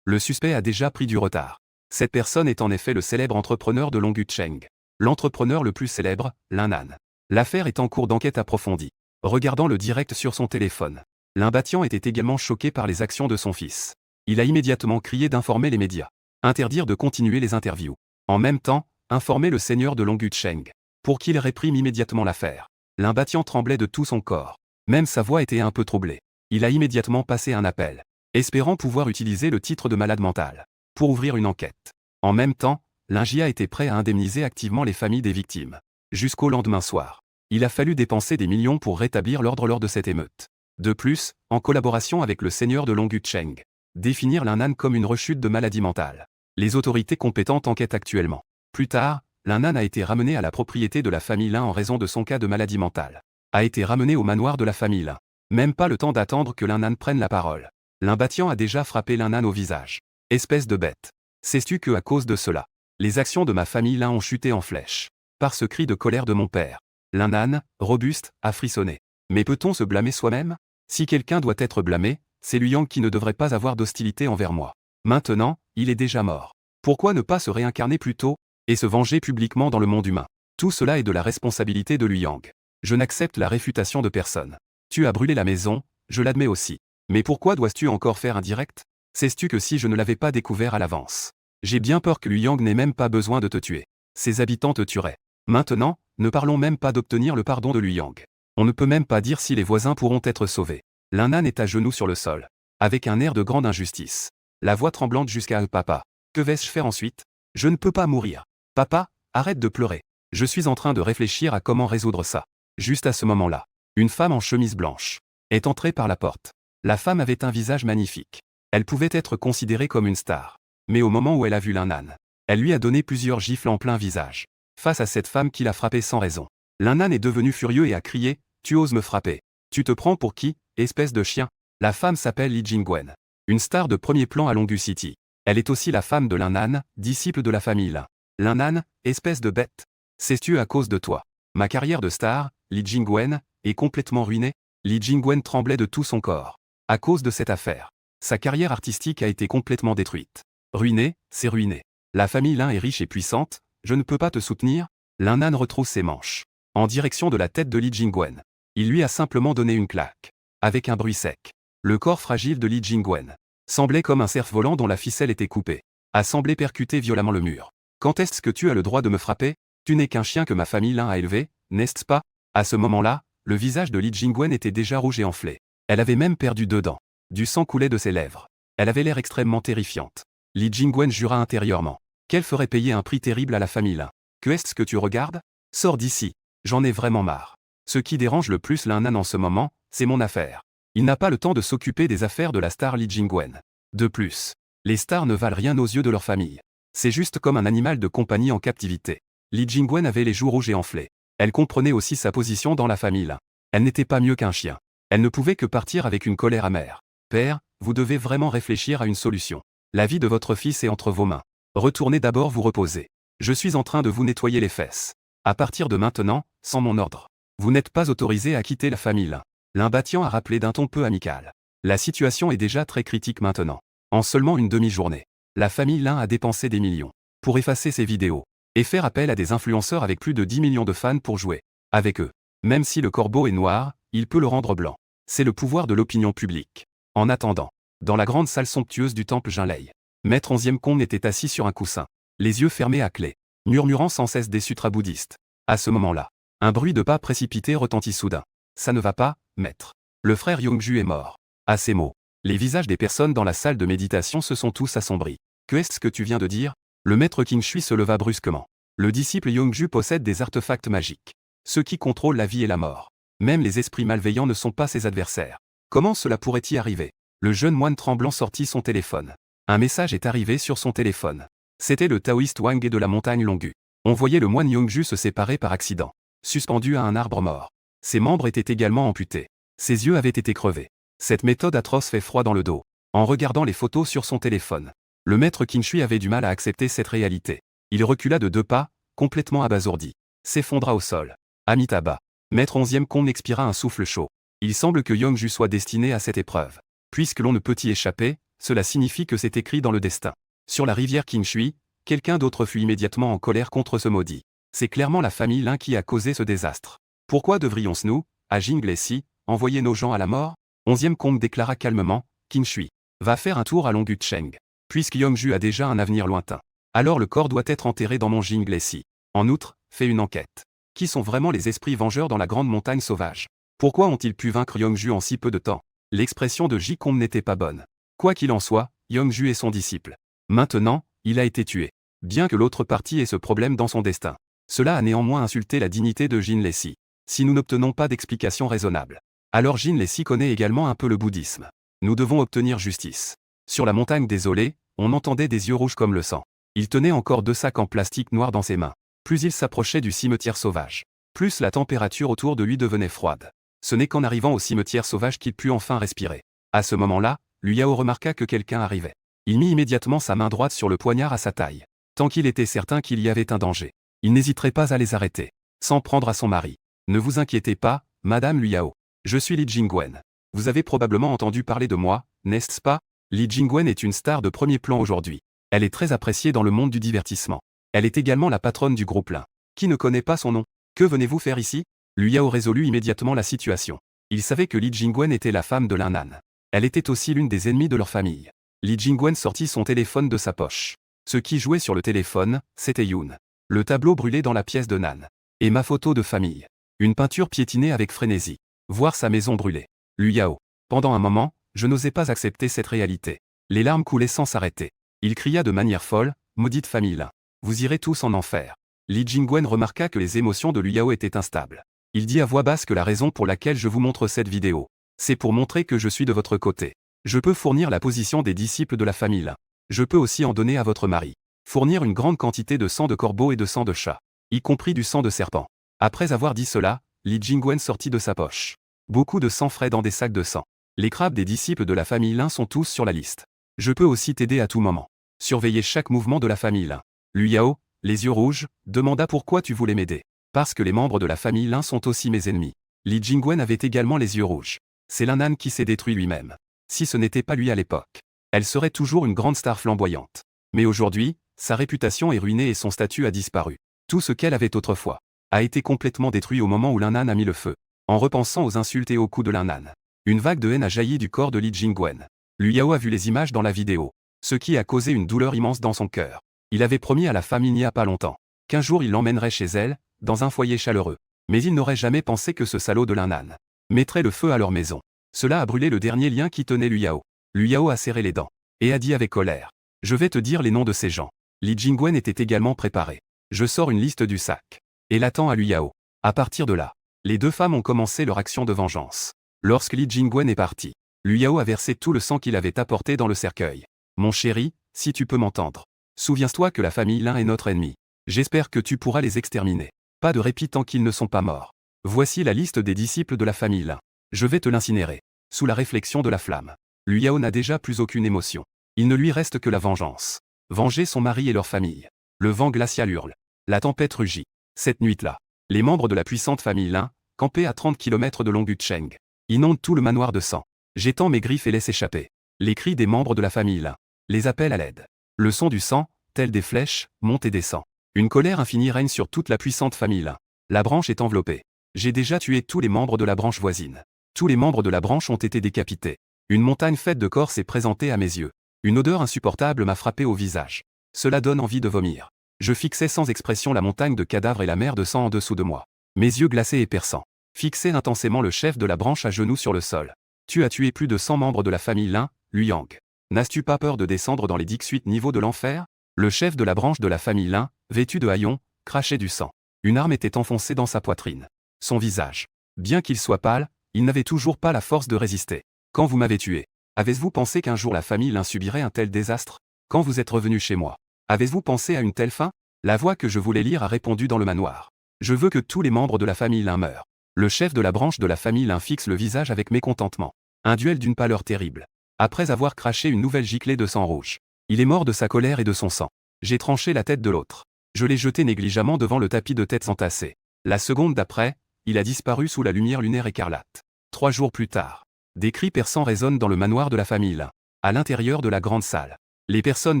Le suspect a déjà pris du retard. Cette personne est en effet le célèbre entrepreneur de Longjucheng. L'entrepreneur le plus célèbre, Lin Nan. L'affaire est en cours d'enquête approfondie. Regardant le direct sur son téléphone, Lin Batian était également choqué par les actions de son fils. Il a immédiatement crié d'informer les médias. Interdire de continuer les interviews. En même temps, informer le seigneur de Longjucheng, pour qu'il réprime immédiatement l'affaire. Lin Batian tremblait de tout son corps. Même sa voix était un peu troublée. Il a immédiatement passé un appel, espérant pouvoir utiliser le titre de malade mental pour ouvrir une enquête. En même temps, Lingia était prêt à indemniser activement les familles des victimes. Jusqu'au lendemain soir, il a fallu dépenser des millions pour rétablir l'ordre lors de cette émeute. De plus, en collaboration avec le seigneur de Longjucheng, définir Lin Nan comme une rechute de maladie mentale. Les autorités compétentes enquêtent actuellement. Plus tard, Lin Nan a été ramené à la propriété de la famille Lin en raison de son cas de maladie mentale. A été ramené au manoir de la famille Lin. Même pas le temps d'attendre que Lin Nan prenne la parole. Lin Batian a déjà frappé Lin Nan au visage. Espèce de bête. Sais-tu que à cause de cela, les actions de ma famille Lin ont chuté en flèche. Par ce cri de colère de mon père. Lin Nan, robuste, a frissonné. Mais peut-on se blâmer soi-même? Si quelqu'un doit être blâmé, c'est Lu Yang qui ne devrait pas avoir d'hostilité envers moi. Maintenant, il est déjà mort. Pourquoi ne pas se réincarner plus tôt et se venger publiquement dans le monde humain? Tout cela est de la responsabilité de Lu Yang. Je n'accepte la réfutation de personne. Tu as brûlé la maison, je l'admets aussi. Mais pourquoi dois-tu encore faire un direct? Sais-tu que si je ne l'avais pas découvert à l'avance, j'ai bien peur que Lu Yang n'ait même pas besoin de te tuer. Ses habitants te tueraient. Maintenant, ne parlons même pas d'obtenir le pardon de Lu Yang. On ne peut même pas dire si les voisins pourront être sauvés. Lin Nan est à genoux sur le sol, avec un air de grande injustice. La voix tremblante jusqu'à papa. Que vais-je faire ensuite? Je ne peux pas mourir. Papa, arrête de pleurer. Je suis en train de réfléchir à comment résoudre ça. Juste à ce moment-là, une femme en chemise blanche est entrée par la porte. La femme avait un visage magnifique. Elle pouvait être considérée comme une star. Mais au moment où elle a vu Lin Nan, elle lui a donné plusieurs gifles en plein visage. Face à cette femme qui l'a frappé sans raison, Lin Nan est devenu furieux et a crié « Tu oses me frapper? Tu te prends pour qui, espèce de chien ?» La femme s'appelle Li Jingwen, une star de premier plan à Longju City. Elle est aussi la femme de Lin Nan, disciple de la famille Lin. Lin Nan, espèce de bête. Sais-tu à cause de toi, ma carrière de star, Li Jingwen, est complètement ruinée? Li Jingwen tremblait de tout son corps. À cause de cette affaire, sa carrière artistique a été complètement détruite. Ruinée, c'est ruiné. La famille Lin est riche et puissante, je ne peux pas te soutenir? Lin Nan retrousse ses manches, en direction de la tête de Li Jingwen. Il lui a simplement donné une claque. Avec un bruit sec. Le corps fragile de Li Jingwen semblait comme un cerf-volant dont la ficelle était coupée. A semblé percuter violemment le mur. Quand est-ce que tu as le droit de me frapper? Tu n'es qu'un chien que ma famille Lin a élevé, n'est-ce pas? À ce moment-là, le visage de Li Jingwen était déjà rouge et enflé. Elle avait même perdu 2 dents. Du sang coulait de ses lèvres. Elle avait l'air extrêmement terrifiante. Li Jingwen jura intérieurement qu'elle ferait payer un prix terrible à la famille Lin. Que est-ce que tu regardes? Sors d'ici. J'en ai vraiment marre. Ce qui dérange le plus Lin Nan en ce moment, c'est mon affaire. Il n'a pas le temps de s'occuper des affaires de la star Li Jingwen. De plus, les stars ne valent rien aux yeux de leur famille. C'est juste comme un animal de compagnie en captivité. Li Jingwen avait les joues rouges et enflées. Elle comprenait aussi sa position dans la famille Lin. Elle n'était pas mieux qu'un chien. Elle ne pouvait que partir avec une colère amère. Père, vous devez vraiment réfléchir à une solution. La vie de votre fils est entre vos mains. Retournez d'abord vous reposer. Je suis en train de vous nettoyer les fesses. À partir de maintenant, sans mon ordre, vous n'êtes pas autorisé à quitter la famille Lin. Lin Batian a rappelé d'un ton peu amical. La situation est déjà très critique maintenant. En seulement une demi-journée, la famille Lin a dépensé des millions pour effacer ses vidéos et faire appel à des influenceurs avec plus de 10 millions de fans pour jouer avec eux. Même si le corbeau est noir, il peut le rendre blanc. C'est le pouvoir de l'opinion publique. En attendant, dans la grande salle somptueuse du temple Jinlei, Maître 11e Kong était assis sur un coussin, les yeux fermés à clé, murmurant sans cesse des sutras bouddhistes. À ce moment-là, un bruit de pas précipité retentit soudain. Ça ne va pas, maître. Le frère Yongju est mort. À ces mots, les visages des personnes dans la salle de méditation se sont tous assombris. Que est-ce que tu viens de dire? Le maître Qing Shui se leva brusquement. Le disciple Yongju possède des artefacts magiques. Ceux qui contrôlent la vie et la mort. Même les esprits malveillants ne sont pas ses adversaires. Comment cela pourrait-y arriver? Le jeune moine tremblant sortit son téléphone. Un message est arrivé sur son téléphone. C'était le taoïste Wang et de la montagne Longu. On voyait le moine Yongju se séparer par accident, suspendu à un arbre mort. Ses membres étaient également amputés. Ses yeux avaient été crevés. Cette méthode atroce fait froid dans le dos. En regardant les photos sur son téléphone, le maître Qinshui avait du mal à accepter cette réalité. Il recula de 2 pas, complètement abasourdi. S'effondra au sol. Amitabha. Maître 11e Kong expira un souffle chaud. Il semble que Yongju soit destiné à cette épreuve. Puisque l'on ne peut y échapper, cela signifie que c'est écrit dans le destin. Sur la rivière Qinshui, quelqu'un d'autre fut immédiatement en colère contre ce maudit. C'est clairement la famille Lin qui a causé ce désastre. Pourquoi devrions-nous, à Jinglesi, envoyer nos gens à la mort? 11e Kong déclara calmement, Qinshui va faire un tour à Longgucheng. Puisque Yongju a déjà un avenir lointain. Alors le corps doit être enterré dans mon Jinglesi. En outre, fais une enquête. Qui sont vraiment les esprits vengeurs dans la grande montagne sauvage? Pourquoi ont-ils pu vaincre Yongju en si peu de temps? L'expression de Ji Kong n'était pas bonne. Quoi qu'il en soit, Yongju est son disciple. Maintenant, il a été tué. Bien que l'autre partie ait ce problème dans son destin. Cela a néanmoins insulté la dignité de Jinlesi. Si nous n'obtenons pas d'explication raisonnable. Alors Jinlesi connaît également un peu le bouddhisme. Nous devons obtenir justice. Sur la montagne désolée, on entendait des yeux rouges comme le sang. Il tenait encore 2 sacs en plastique noir dans ses mains. Plus il s'approchait du cimetière sauvage, plus la température autour de lui devenait froide. Ce n'est qu'en arrivant au cimetière sauvage qu'il put enfin respirer. À ce moment-là, Liu Yao remarqua que quelqu'un arrivait. Il mit immédiatement sa main droite sur le poignard à sa taille. Tant qu'il était certain qu'il y avait un danger, il n'hésiterait pas à les arrêter. S'en prendre à son mari. Ne vous inquiétez pas, Madame Liu Yao. Je suis Li Jingwen. Vous avez probablement entendu parler de moi, n'est-ce pas? Li Jingwen est une star de premier plan aujourd'hui. Elle est très appréciée dans le monde du divertissement. Elle est également la patronne du groupe Lin. Qui ne connaît pas son nom? Que venez-vous faire ici? Liu Yao résolut immédiatement la situation. Il savait que Li Jingwen était la femme de Lin Nan. Elle était aussi l'une des ennemies de leur famille. Li Jingwen sortit son téléphone de sa poche. Ce qui jouait sur le téléphone, c'était Yoon. Le tableau brûlé dans la pièce de Nan. Et ma photo de famille. Une peinture piétinée avec frénésie. Voir sa maison brûlée. Liu Yao. Pendant un moment, je n'osais pas accepter cette réalité. Les larmes coulaient sans s'arrêter. Il cria de manière folle, maudite famille Lin. Vous irez tous en enfer. Li Jingwen remarqua que les émotions de Liu Yao étaient instables. Il dit à voix basse que la raison pour laquelle je vous montre cette vidéo, c'est pour montrer que je suis de votre côté. Je peux fournir la position des disciples de la famille Lin. Je peux aussi en donner à votre mari. Fournir une grande quantité de sang de corbeau et de sang de chat, y compris du sang de serpent. Après avoir dit cela, Li Jingwen sortit de sa poche. Beaucoup de sang frais dans des sacs de sang. Les crabes des disciples de la famille Lin sont tous sur la liste. Je peux aussi t'aider à tout moment. Surveiller chaque mouvement de la famille Lin. Liu Yao, les yeux rouges, demanda pourquoi tu voulais m'aider. Parce que les membres de la famille Lin sont aussi mes ennemis. Li Jingwen avait également les yeux rouges. C'est Lin Nan qui s'est détruit lui-même. Si ce n'était pas lui à l'époque, elle serait toujours une grande star flamboyante. Mais aujourd'hui, sa réputation est ruinée et son statut a disparu. Tout ce qu'elle avait autrefois a été complètement détruit au moment où Lin Nan a mis le feu. En repensant aux insultes et aux coups de Lin Nan, une vague de haine a jailli du corps de Li Jingwen. Liu Yao a vu les images dans la vidéo, ce qui a causé une douleur immense dans son cœur. Il avait promis à la femme il n'y a pas longtemps qu'un jour il l'emmènerait chez elle, dans un foyer chaleureux. Mais il n'aurait jamais pensé que ce salaud de Lin Nan mettrait le feu à leur maison. Cela a brûlé le dernier lien qui tenait Liu Yao. Liu Yao a serré les dents et a dit avec colère. Je vais te dire les noms de ces gens. Li Jingwen était également préparé. Je sors une liste du sac et l'attends à Liu Yao. À partir de là, les 2 femmes ont commencé leur action de vengeance. Lorsque Li Jingwen est parti, Liu Yao a versé tout le sang qu'il avait apporté dans le cercueil. Mon chéri, si tu peux m'entendre, souviens-toi que la famille Lin est notre ennemi. J'espère que tu pourras les exterminer. Pas de répit tant qu'ils ne sont pas morts. Voici la liste des disciples de la famille Lin. Je vais te l'incinérer. Sous la réflexion de la flamme. Liu Yao n'a déjà plus aucune émotion. Il ne lui reste que la vengeance. Venger son mari et leur famille. Le vent glacial hurle. La tempête rugit. Cette nuit-là, les membres de la puissante famille Lin, campés à 30 km de Longgucheng, inondent tout le manoir de sang. J'étends mes griffes et laisse échapper les cris des membres de la famille Lin. Les appels à l'aide. Le son du sang, tel des flèches, monte et descend. Une colère infinie règne sur toute la puissante famille Lin. La branche est enveloppée. J'ai déjà tué tous les membres de la branche voisine. Tous les membres de la branche ont été décapités. Une montagne faite de corps s'est présentée à mes yeux. Une odeur insupportable m'a frappé au visage. Cela donne envie de vomir. Je fixais sans expression la montagne de cadavres et la mer de sang en dessous de moi. Mes yeux glacés et perçants. Fixaient intensément le chef de la branche à genoux sur le sol. Tu as tué plus de 100 membres de la famille Lin, Liu Yang. N'as-tu pas peur de descendre dans les 18 niveaux de l'enfer? Le chef de la branche de la famille Lin, vêtu de haillons, crachait du sang. Une arme était enfoncée dans sa poitrine. Son visage. Bien qu'il soit pâle, il n'avait toujours pas la force de résister. Quand vous m'avez tué, avez-vous pensé qu'un jour la famille Lin subirait un tel désastre? Quand vous êtes revenu chez moi, Avez-vous pensé à une telle fin? La voix que je voulais lire a répondu dans le manoir. Je veux que tous les membres de la famille Lin meurent. Le chef de la branche de la famille Lin fixe le visage avec mécontentement. Un duel d'une pâleur terrible. Après avoir craché une nouvelle giclée de sang rouge. Il est mort de sa colère et de son sang. J'ai tranché la tête de l'autre. Je l'ai jeté négligemment devant le tapis de têtes entassées. La seconde d'après, il a disparu sous la lumière lunaire écarlate. 3 jours plus tard. Des cris perçants résonnent dans le manoir de la famille Lin. À l'intérieur de la grande salle. Les personnes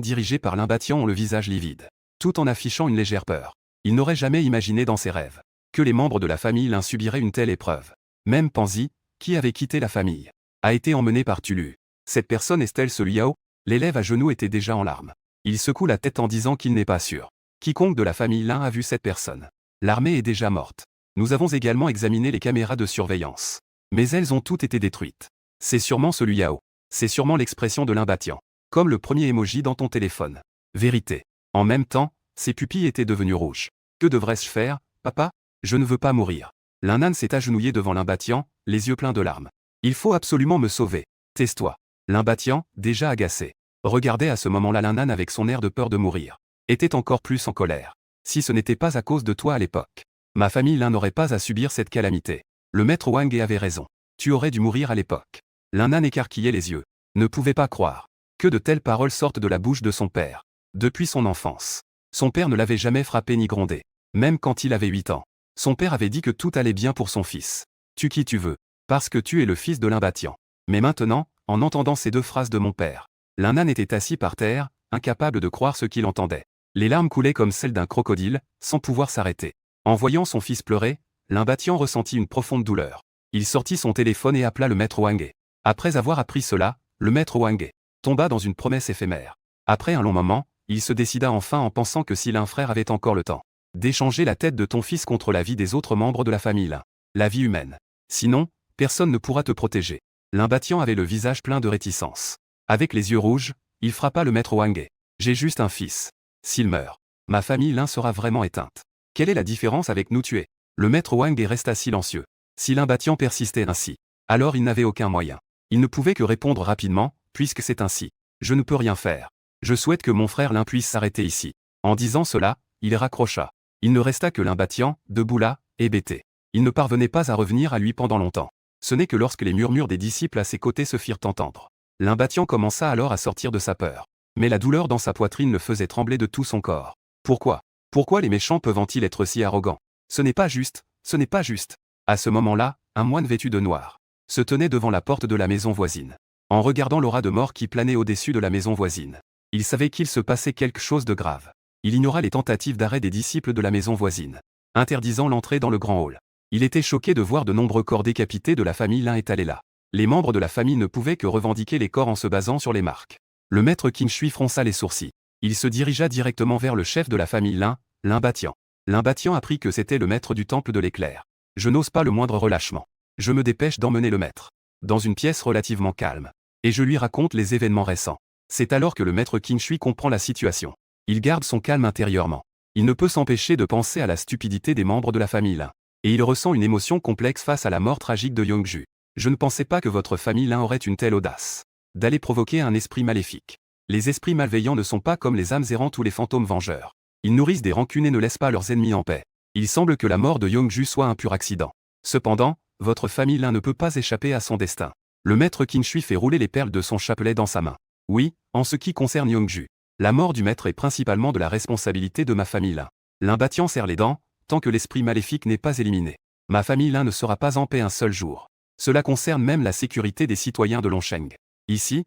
dirigées par Lin Batian ont le visage livide. Tout en affichant une légère peur. Ils n'auraient jamais imaginé dans ses rêves que les membres de la famille Lin subiraient une telle épreuve. Même Panzi, qui avait quitté la famille, a été emmené par Tulu. Cette personne est-elle ce Liao? L'élève à genoux était déjà en larmes. Il secoue la tête en disant qu'il n'est pas sûr. Quiconque de la famille Lin a vu cette personne. L'armée est déjà morte. Nous avons également examiné les caméras de surveillance. Mais elles ont toutes été détruites. C'est sûrement ce Liao. C'est sûrement l'expression de Lin Batian. Comme le premier emoji dans ton téléphone. Vérité. En même temps, ses pupilles étaient devenues rouges. Que devrais-je faire, papa? Je ne veux pas mourir. Lin Nan s'est agenouillé devant Lin Batian, les yeux pleins de larmes. Il faut absolument me sauver. Tais-toi. Lin Batian, déjà agacé, regardait à ce moment-là Lin Nan avec son air de peur de mourir. Était encore plus en colère. Si ce n'était pas à cause de toi à l'époque, ma famille Lin n'aurait pas à subir cette calamité. Le maître Wang avait raison. Tu aurais dû mourir à l'époque. Lin Nan écarquillait les yeux. Ne pouvait pas croire que de telles paroles sortent de la bouche de son père. Depuis son enfance, son père ne l'avait jamais frappé ni grondé. Même quand il avait 8 ans. Son père avait dit que tout allait bien pour son fils. Tu qui tu veux. Parce que tu es le fils de Lin Batian. Mais maintenant, en entendant ces 2 phrases de mon père, Lin Nan était assis par terre, incapable de croire ce qu'il entendait. Les larmes coulaient comme celles d'un crocodile, sans pouvoir s'arrêter. En voyant son fils pleurer, Lin Batian ressentit une profonde douleur. Il sortit son téléphone et appela le maître Wang. Après avoir appris cela, le maître Wang tomba dans une promesse éphémère. Après un long moment, il se décida enfin en pensant que si l'un frère avait encore le temps d'échanger la tête de ton fils contre la vie des autres membres de la famille Lin. La vie humaine. Sinon, personne ne pourra te protéger. Lin Batian avait le visage plein de réticence. Avec les yeux rouges, il frappa le maître Wang. J'ai juste un fils. S'il meurt, ma famille Lin sera vraiment éteinte. Quelle est la différence avec nous tuer? Le maître Wang resta silencieux. Si Lin Batian persistait ainsi, alors il n'avait aucun moyen. Il ne pouvait que répondre rapidement, puisque c'est ainsi. Je ne peux rien faire. Je souhaite que mon frère Lin puisse s'arrêter ici. En disant cela, il raccrocha. Il ne resta que Lin Batian, debout là, hébété. Il ne parvenait pas à revenir à lui pendant longtemps. Ce n'est que lorsque les murmures des disciples à ses côtés se firent entendre. Lin Batian commença alors à sortir de sa peur. Mais la douleur dans sa poitrine le faisait trembler de tout son corps. Pourquoi? Pourquoi les méchants peuvent-ils être si arrogants? Ce n'est pas juste, ce n'est pas juste. À ce moment-là, un moine vêtu de noir se tenait devant la porte de la maison voisine. En regardant l'aura de mort qui planait au-dessus de la maison voisine, il savait qu'il se passait quelque chose de grave. Il ignora les tentatives d'arrêt des disciples de la maison voisine, interdisant l'entrée dans le grand hall. Il était choqué de voir de nombreux corps décapités de la famille Lin étalés là. Les membres de la famille ne pouvaient que revendiquer les corps en se basant sur les marques. Le maître Qin Shui fronça les sourcils. Il se dirigea directement vers le chef de la famille Lin, Lin Batian. Lin Batian apprit que c'était le maître du temple de l'éclair. Je n'ose pas le moindre relâchement. Je me dépêche d'emmener le maître dans une pièce relativement calme. Et je lui raconte les événements récents. C'est alors que le maître Qin Shui comprend la situation. Il garde son calme intérieurement. Il ne peut s'empêcher de penser à la stupidité des membres de la famille Lin. Et il ressent une émotion complexe face à la mort tragique de Yongju. Je ne pensais pas que votre famille Lin aurait une telle audace d'aller provoquer un esprit maléfique. Les esprits malveillants ne sont pas comme les âmes errantes ou les fantômes vengeurs. Ils nourrissent des rancunes et ne laissent pas leurs ennemis en paix. Il semble que la mort de Yongju soit un pur accident. Cependant, votre famille Lin ne peut pas échapper à son destin. Le maître Qin Shui fait rouler les perles de son chapelet dans sa main. Oui, en ce qui concerne Yongju, la mort du maître est principalement de la responsabilité de ma famille Lin. Lin Batian serre les dents, tant que l'esprit maléfique n'est pas éliminé. Ma famille Lin ne sera pas en paix un seul jour. Cela concerne même la sécurité des citoyens de Longsheng. Ici,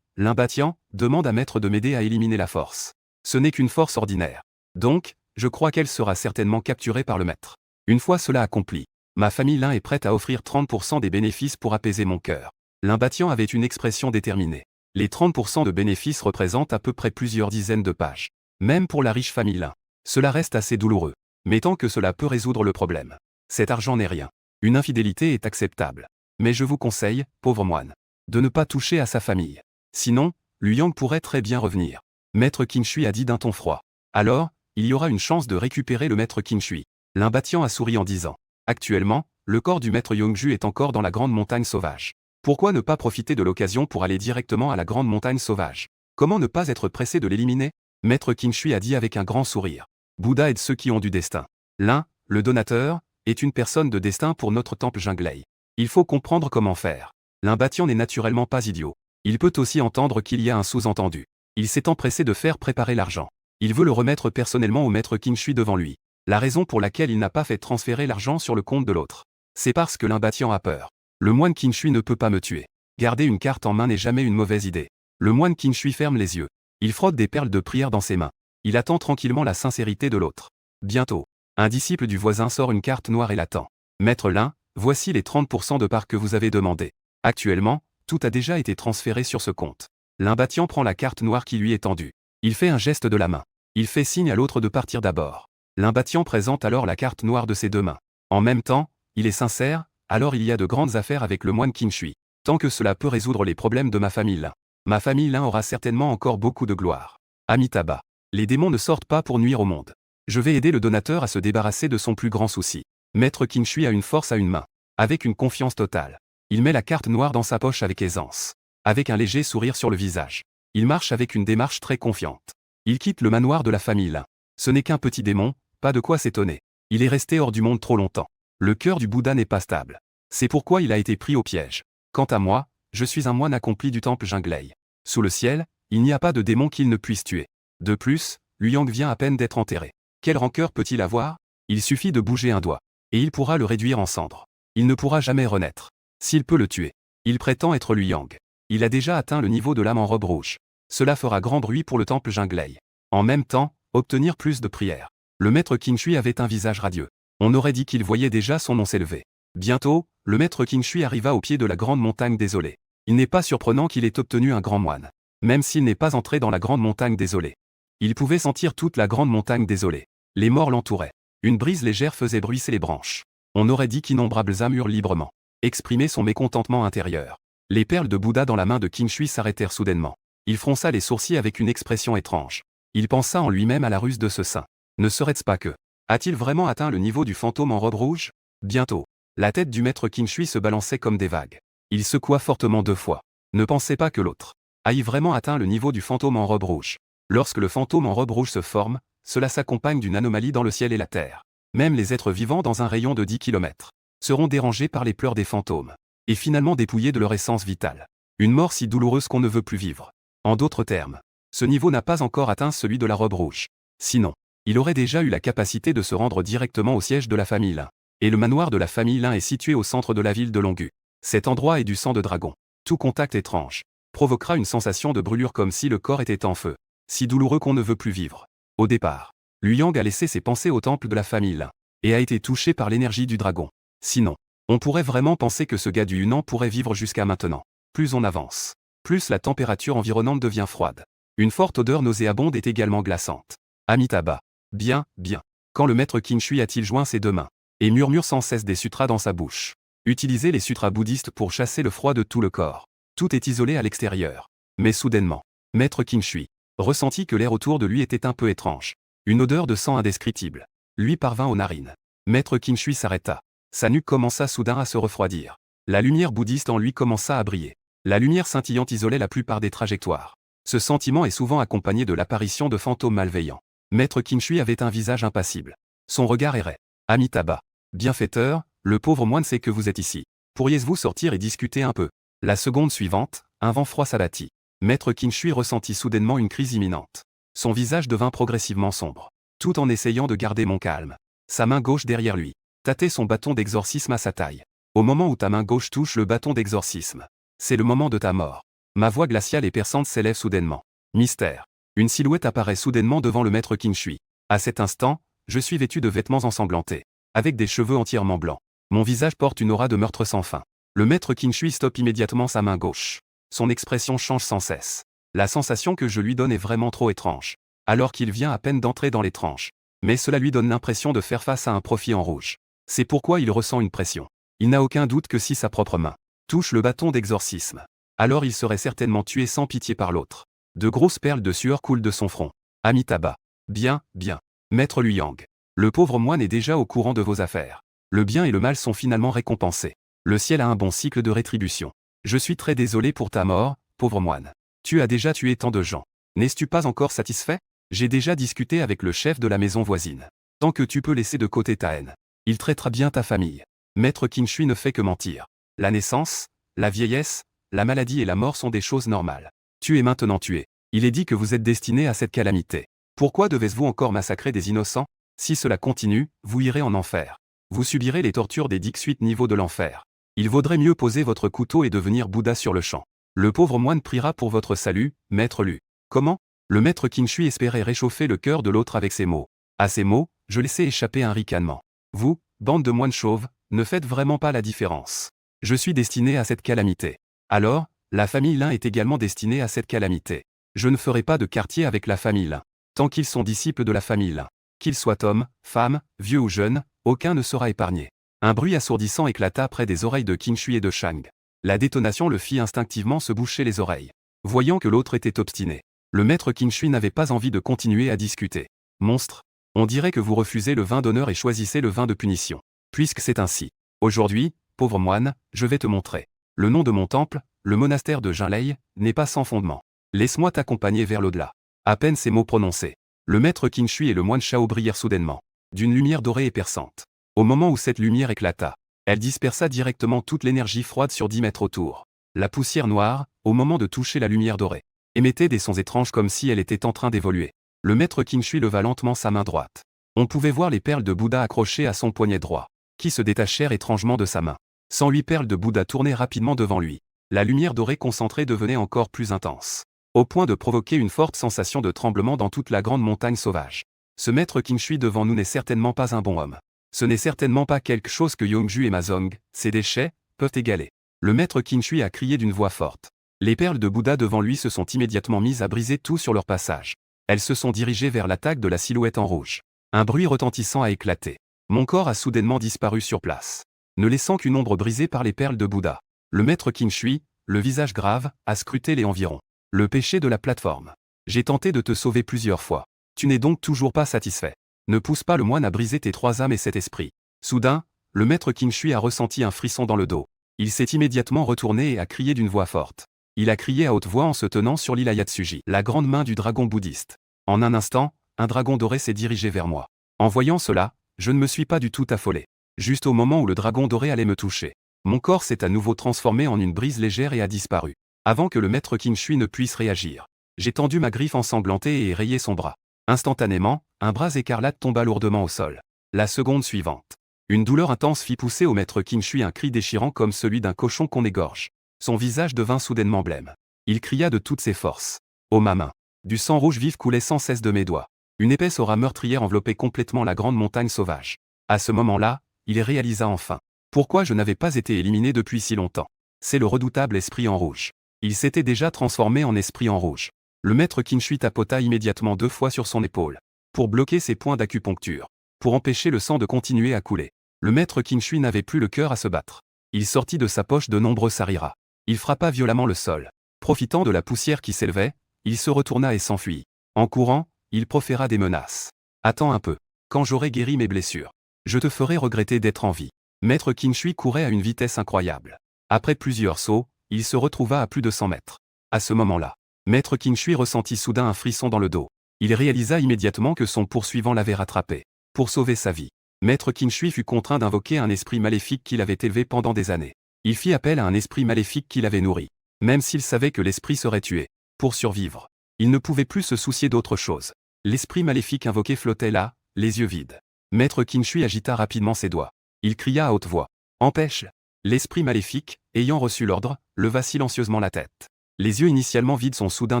Lin Batian, demande à maître de m'aider à éliminer la force. Ce n'est qu'une force ordinaire. Donc, je crois qu'elle sera certainement capturée par le maître. Une fois cela accompli, ma famille Lin est prête à offrir 30% des bénéfices pour apaiser mon cœur. Lin Batian avait une expression déterminée. Les 30% de bénéfices représentent à peu près plusieurs dizaines de pages. Même pour la riche famille Lin, cela reste assez douloureux. Mais tant que cela peut résoudre le problème, cet argent n'est rien. Une infidélité est acceptable. Mais je vous conseille, pauvre moine, de ne pas toucher à sa famille. Sinon, Lu Yang pourrait très bien revenir. Maître Qin Shui a dit d'un ton froid. Alors, il y aura une chance de récupérer le maître Qin Shui. Lin Batian a souri en disant. Actuellement, le corps du maître Yongju est encore dans la grande montagne sauvage. Pourquoi ne pas profiter de l'occasion pour aller directement à la grande montagne sauvage? Comment ne pas être pressé de l'éliminer? Maître Qin Shui a dit avec un grand sourire. Bouddha aide ceux qui ont du destin. L'un, le donateur, est une personne de destin pour notre temple Jinglei. Il faut comprendre comment faire. L'un Batian n'est naturellement pas idiot. Il peut aussi entendre qu'il y a un sous-entendu. Il s'est empressé de faire préparer l'argent. Il veut le remettre personnellement au maître Qin Shui devant lui. La raison pour laquelle il n'a pas fait transférer l'argent sur le compte de l'autre. C'est parce que l'un Batian a peur. Le moine Qin Shui ne peut pas me tuer. Garder une carte en main n'est jamais une mauvaise idée. Le moine Qin Shui ferme les yeux. Il frotte des perles de prière dans ses mains. Il attend tranquillement la sincérité de l'autre. Bientôt, un disciple du voisin sort une carte noire et l'attend. Maître Lin, voici les 30% de part que vous avez demandé. Actuellement, tout a déjà été transféré sur ce compte. L'un Batian prend la carte noire qui lui est tendue. Il fait un geste de la main. Il fait signe à l'autre de partir d'abord. L'un Batian présente alors la carte noire de ses deux mains. En même temps, il est sincère, alors il y a de grandes affaires avec le moine Qin Shui. Tant que cela peut résoudre les problèmes de ma famille Lin. Ma famille Lin aura certainement encore beaucoup de gloire. Amitabha. Les démons ne sortent pas pour nuire au monde. Je vais aider le donateur à se débarrasser de son plus grand souci. Maître Qin Shui a une force à une main. Avec une confiance totale. Il met la carte noire dans sa poche avec aisance. Avec un léger sourire sur le visage. Il marche avec une démarche très confiante. Il quitte le manoir de la famille Lin. Ce n'est qu'un petit démon, pas de quoi s'étonner. Il est resté hors du monde trop longtemps. Le cœur du Bouddha n'est pas stable. C'est pourquoi il a été pris au piège. Quant à moi, je suis un moine accompli du temple Jinglei. Sous le ciel, il n'y a pas de démon qu'il ne puisse tuer. De plus, Luyang vient à peine d'être enterré. Quelle rancœur peut-il avoir? Il suffit de bouger un doigt. Et il pourra le réduire en cendres. Il ne pourra jamais renaître. S'il peut le tuer. Il prétend être Luyang. Il a déjà atteint le niveau de l'âme en robe rouge. Cela fera grand bruit pour le temple Jinglei. En même temps, obtenir plus de prières. Le maître Qin Shui avait un visage radieux. On aurait dit qu'il voyait déjà son nom s'élever. Bientôt, le maître Qin Shui arriva au pied de la grande montagne désolée. Il n'est pas surprenant qu'il ait obtenu un grand moine. Même s'il n'est pas entré dans la grande montagne désolée. Il pouvait sentir toute la grande montagne désolée. Les morts l'entouraient. Une brise légère faisait bruisser les branches. On aurait dit qu'innombrables âmes hurlent librement. Exprimer son mécontentement intérieur. Les perles de Bouddha dans la main de Qin Shui s'arrêtèrent soudainement. Il fronça les sourcils avec une expression étrange. Il pensa en lui-même à la ruse de ce saint. Ne serait-ce pas que... A-t-il vraiment atteint le niveau du fantôme en robe rouge? Bientôt. La tête du maître Qin Shui se balançait comme des vagues. Il secoua fortement 2 fois. Ne pensez pas que l'autre aille vraiment atteint le niveau du fantôme en robe rouge. Lorsque le fantôme en robe rouge se forme, cela s'accompagne d'une anomalie dans le ciel et la terre. Même les êtres vivants dans un rayon de 10 km seront dérangés par les pleurs des fantômes. Et finalement dépouillés de leur essence vitale. Une mort si douloureuse qu'on ne veut plus vivre. En d'autres termes, ce niveau n'a pas encore atteint celui de la robe rouge. Sinon, il aurait déjà eu la capacité de se rendre directement au siège de la famille Lin. Et le manoir de la famille Lin est situé au centre de la ville de Longu. Cet endroit est du sang de dragon. Tout contact étrange provoquera une sensation de brûlure comme si le corps était en feu. Si douloureux qu'on ne veut plus vivre. Au départ, Luyang a laissé ses pensées au temple de la famille Lin. Et a été touché par l'énergie du dragon. Sinon, on pourrait vraiment penser que ce gars du Yunnan pourrait vivre jusqu'à maintenant. Plus on avance, plus la température environnante devient froide. Une forte odeur nauséabonde est également glaçante. Amitabha. Bien, bien. Quand le maître Qin Shui a-t-il joint ses 2 mains et murmure sans cesse des sutras dans sa bouche. Utilisez les sutras bouddhistes pour chasser le froid de tout le corps. Tout est isolé à l'extérieur. Mais soudainement, maître Qin Shui ressentit que l'air autour de lui était un peu étrange. Une odeur de sang indescriptible lui parvint aux narines. Maître Qin Shui s'arrêta. Sa nuque commença soudain à se refroidir. La lumière bouddhiste en lui commença à briller. La lumière scintillante isolait la plupart des trajectoires. Ce sentiment est souvent accompagné de l'apparition de fantômes malveillants. Maître Qin Shui avait un visage impassible. Son regard errait. Amitabha. Bienfaiteur, le pauvre moine sait que vous êtes ici. Pourriez-vous sortir et discuter un peu? La seconde suivante, un vent froid s'abattit. Maître Qin Shui ressentit soudainement une crise imminente. Son visage devint progressivement sombre. Tout en essayant de garder mon calme. Sa main gauche derrière lui tâtait son bâton d'exorcisme à sa taille. Au moment où ta main gauche touche le bâton d'exorcisme, c'est le moment de ta mort. Ma voix glaciale et perçante s'élève soudainement. Mystère. Une silhouette apparaît soudainement devant le maître Qin Shui. À cet instant, je suis vêtu de vêtements ensanglantés, avec des cheveux entièrement blancs. Mon visage porte une aura de meurtre sans fin. Le maître Qin Shui stoppe immédiatement sa main gauche. Son expression change sans cesse. La sensation que je lui donne est vraiment trop étrange. Alors qu'il vient à peine d'entrer dans les tranches. Mais cela lui donne l'impression de faire face à un profit en rouge. C'est pourquoi il ressent une pression. Il n'a aucun doute que si sa propre main touche le bâton d'exorcisme, alors il serait certainement tué sans pitié par l'autre. De grosses perles de sueur coulent de son front. Amitabha. Bien, bien. Maître Luyang. Le pauvre moine est déjà au courant de vos affaires. Le bien et le mal sont finalement récompensés. Le ciel a un bon cycle de rétribution. Je suis très désolé pour ta mort, pauvre moine. Tu as déjà tué tant de gens. N'es-tu pas encore satisfait? J'ai déjà discuté avec le chef de la maison voisine. Tant que tu peux laisser de côté ta haine, il traitera bien ta famille. Maître Qin Shui ne fait que mentir. La naissance, la vieillesse, la maladie et la mort sont des choses normales. Tu es maintenant tué. Il est dit que vous êtes destiné à cette calamité. Pourquoi devez-vous encore massacrer des innocents? Si cela continue, vous irez en enfer. Vous subirez les tortures des 18 niveaux de l'enfer. Il vaudrait mieux poser votre couteau et devenir Bouddha sur le champ. Le pauvre moine priera pour votre salut, maître Lu. Comment? Le maître Qin Shui espérait réchauffer le cœur de l'autre avec ces mots. À ces mots, je laissai échapper un ricanement. Vous, bande de moines chauves, ne faites vraiment pas la différence. Je suis destiné à cette calamité. Alors, la famille Lin est également destinée à cette calamité. Je ne ferai pas de quartier avec la famille Lin. Tant qu'ils sont disciples de la famille Lin. Qu'ils soient hommes, femmes, vieux ou jeunes, aucun ne sera épargné. Un bruit assourdissant éclata près des oreilles de Qin Shui et de Shang. La détonation le fit instinctivement se boucher les oreilles. Voyant que l'autre était obstiné, le maître Qin Shui n'avait pas envie de continuer à discuter. Monstre, on dirait que vous refusez le vin d'honneur et choisissez le vin de punition. Puisque c'est ainsi. Aujourd'hui, pauvre moine, je vais te montrer. Le nom de mon temple, le monastère de Jinlei, n'est pas sans fondement. Laisse-moi t'accompagner vers l'au-delà. À peine ces mots prononcés, le maître Qin Shui et le moine Shao brillèrent soudainement, d'une lumière dorée et perçante. Au moment où cette lumière éclata, elle dispersa directement toute l'énergie froide sur 10 mètres autour. La poussière noire, au moment de toucher la lumière dorée, émettait des sons étranges comme si elle était en train d'évoluer. Le maître Qin Shui leva lentement sa main droite. On pouvait voir les perles de Bouddha accrochées à son poignet droit, qui se détachèrent étrangement de sa main. 108 perles de Bouddha tournaient rapidement devant lui. La lumière dorée concentrée devenait encore plus intense, au point de provoquer une forte sensation de tremblement dans toute la grande montagne sauvage. Ce maître Qin Shui devant nous n'est certainement pas un bon homme. Ce n'est certainement pas quelque chose que Yongju et Mazong, ses déchets, peuvent égaler. Le maître Qin Shui a crié d'une voix forte. Les perles de Bouddha devant lui se sont immédiatement mises à briser tout sur leur passage. Elles se sont dirigées vers l'attaque de la silhouette en rouge. Un bruit retentissant a éclaté. Mon corps a soudainement disparu sur place, ne laissant qu'une ombre brisée par les perles de Bouddha. Le maître Qin Shui, le visage grave, a scruté les environs. Le péché de la plateforme. J'ai tenté de te sauver plusieurs fois. Tu n'es donc toujours pas satisfait. Ne pousse pas le moine à briser tes 3 âmes et cet esprit. Soudain, le maître Qin Shui a ressenti un frisson dans le dos. Il s'est immédiatement retourné et a crié d'une voix forte. Il a crié à haute voix en se tenant sur l'Ilayatsuji, la grande main du dragon bouddhiste. En un instant, un dragon doré s'est dirigé vers moi. En voyant cela, je ne me suis pas du tout affolé. Juste au moment où le dragon doré allait me toucher, mon corps s'est à nouveau transformé en une brise légère et a disparu. Avant que le maître Qin Shui ne puisse réagir, j'ai tendu ma griffe ensanglantée et rayé son bras. Instantanément, un bras écarlate tomba lourdement au sol. La seconde suivante, une douleur intense fit pousser au maître Qin Shui un cri déchirant comme celui d'un cochon qu'on égorge. Son visage devint soudainement blême. Il cria de toutes ses forces. Oh ma main! Du sang rouge vif coulait sans cesse de mes doigts. Une épaisse aura meurtrière enveloppait complètement la grande montagne sauvage. À ce moment-là, il réalisa enfin. Pourquoi je n'avais pas été éliminé depuis si longtemps? C'est le redoutable esprit en rouge. Il s'était déjà transformé en esprit en rouge. Le maître Qin Shui tapota immédiatement 2 fois sur son épaule, pour bloquer ses points d'acupuncture, pour empêcher le sang de continuer à couler. Le maître Qin Shui n'avait plus le cœur à se battre. Il sortit de sa poche de nombreux sariras. Il frappa violemment le sol. Profitant de la poussière qui s'élevait, il se retourna et s'enfuit. En courant, il proféra des menaces. Attends un peu. Quand j'aurai guéri mes blessures, je te ferai regretter d'être en vie. Maître Qin Shui courait à une vitesse incroyable. Après plusieurs sauts, il se retrouva à plus de 100 mètres. À ce moment-là, Maître Qin Shui ressentit soudain un frisson dans le dos. Il réalisa immédiatement que son poursuivant l'avait rattrapé. Pour sauver sa vie, Maître Qin Shui fut contraint d'invoquer un esprit maléfique qu'il avait élevé pendant des années. Il fit appel à un esprit maléfique qu'il avait nourri. Même s'il savait que l'esprit serait tué. Pour survivre, il ne pouvait plus se soucier d'autre chose. L'esprit maléfique invoqué flottait là, les yeux vides. Maître Qin Shui agita rapidement ses doigts. Il cria à haute voix. Empêche! L'esprit maléfique, ayant reçu l'ordre, leva silencieusement la tête. Les yeux initialement vides sont soudain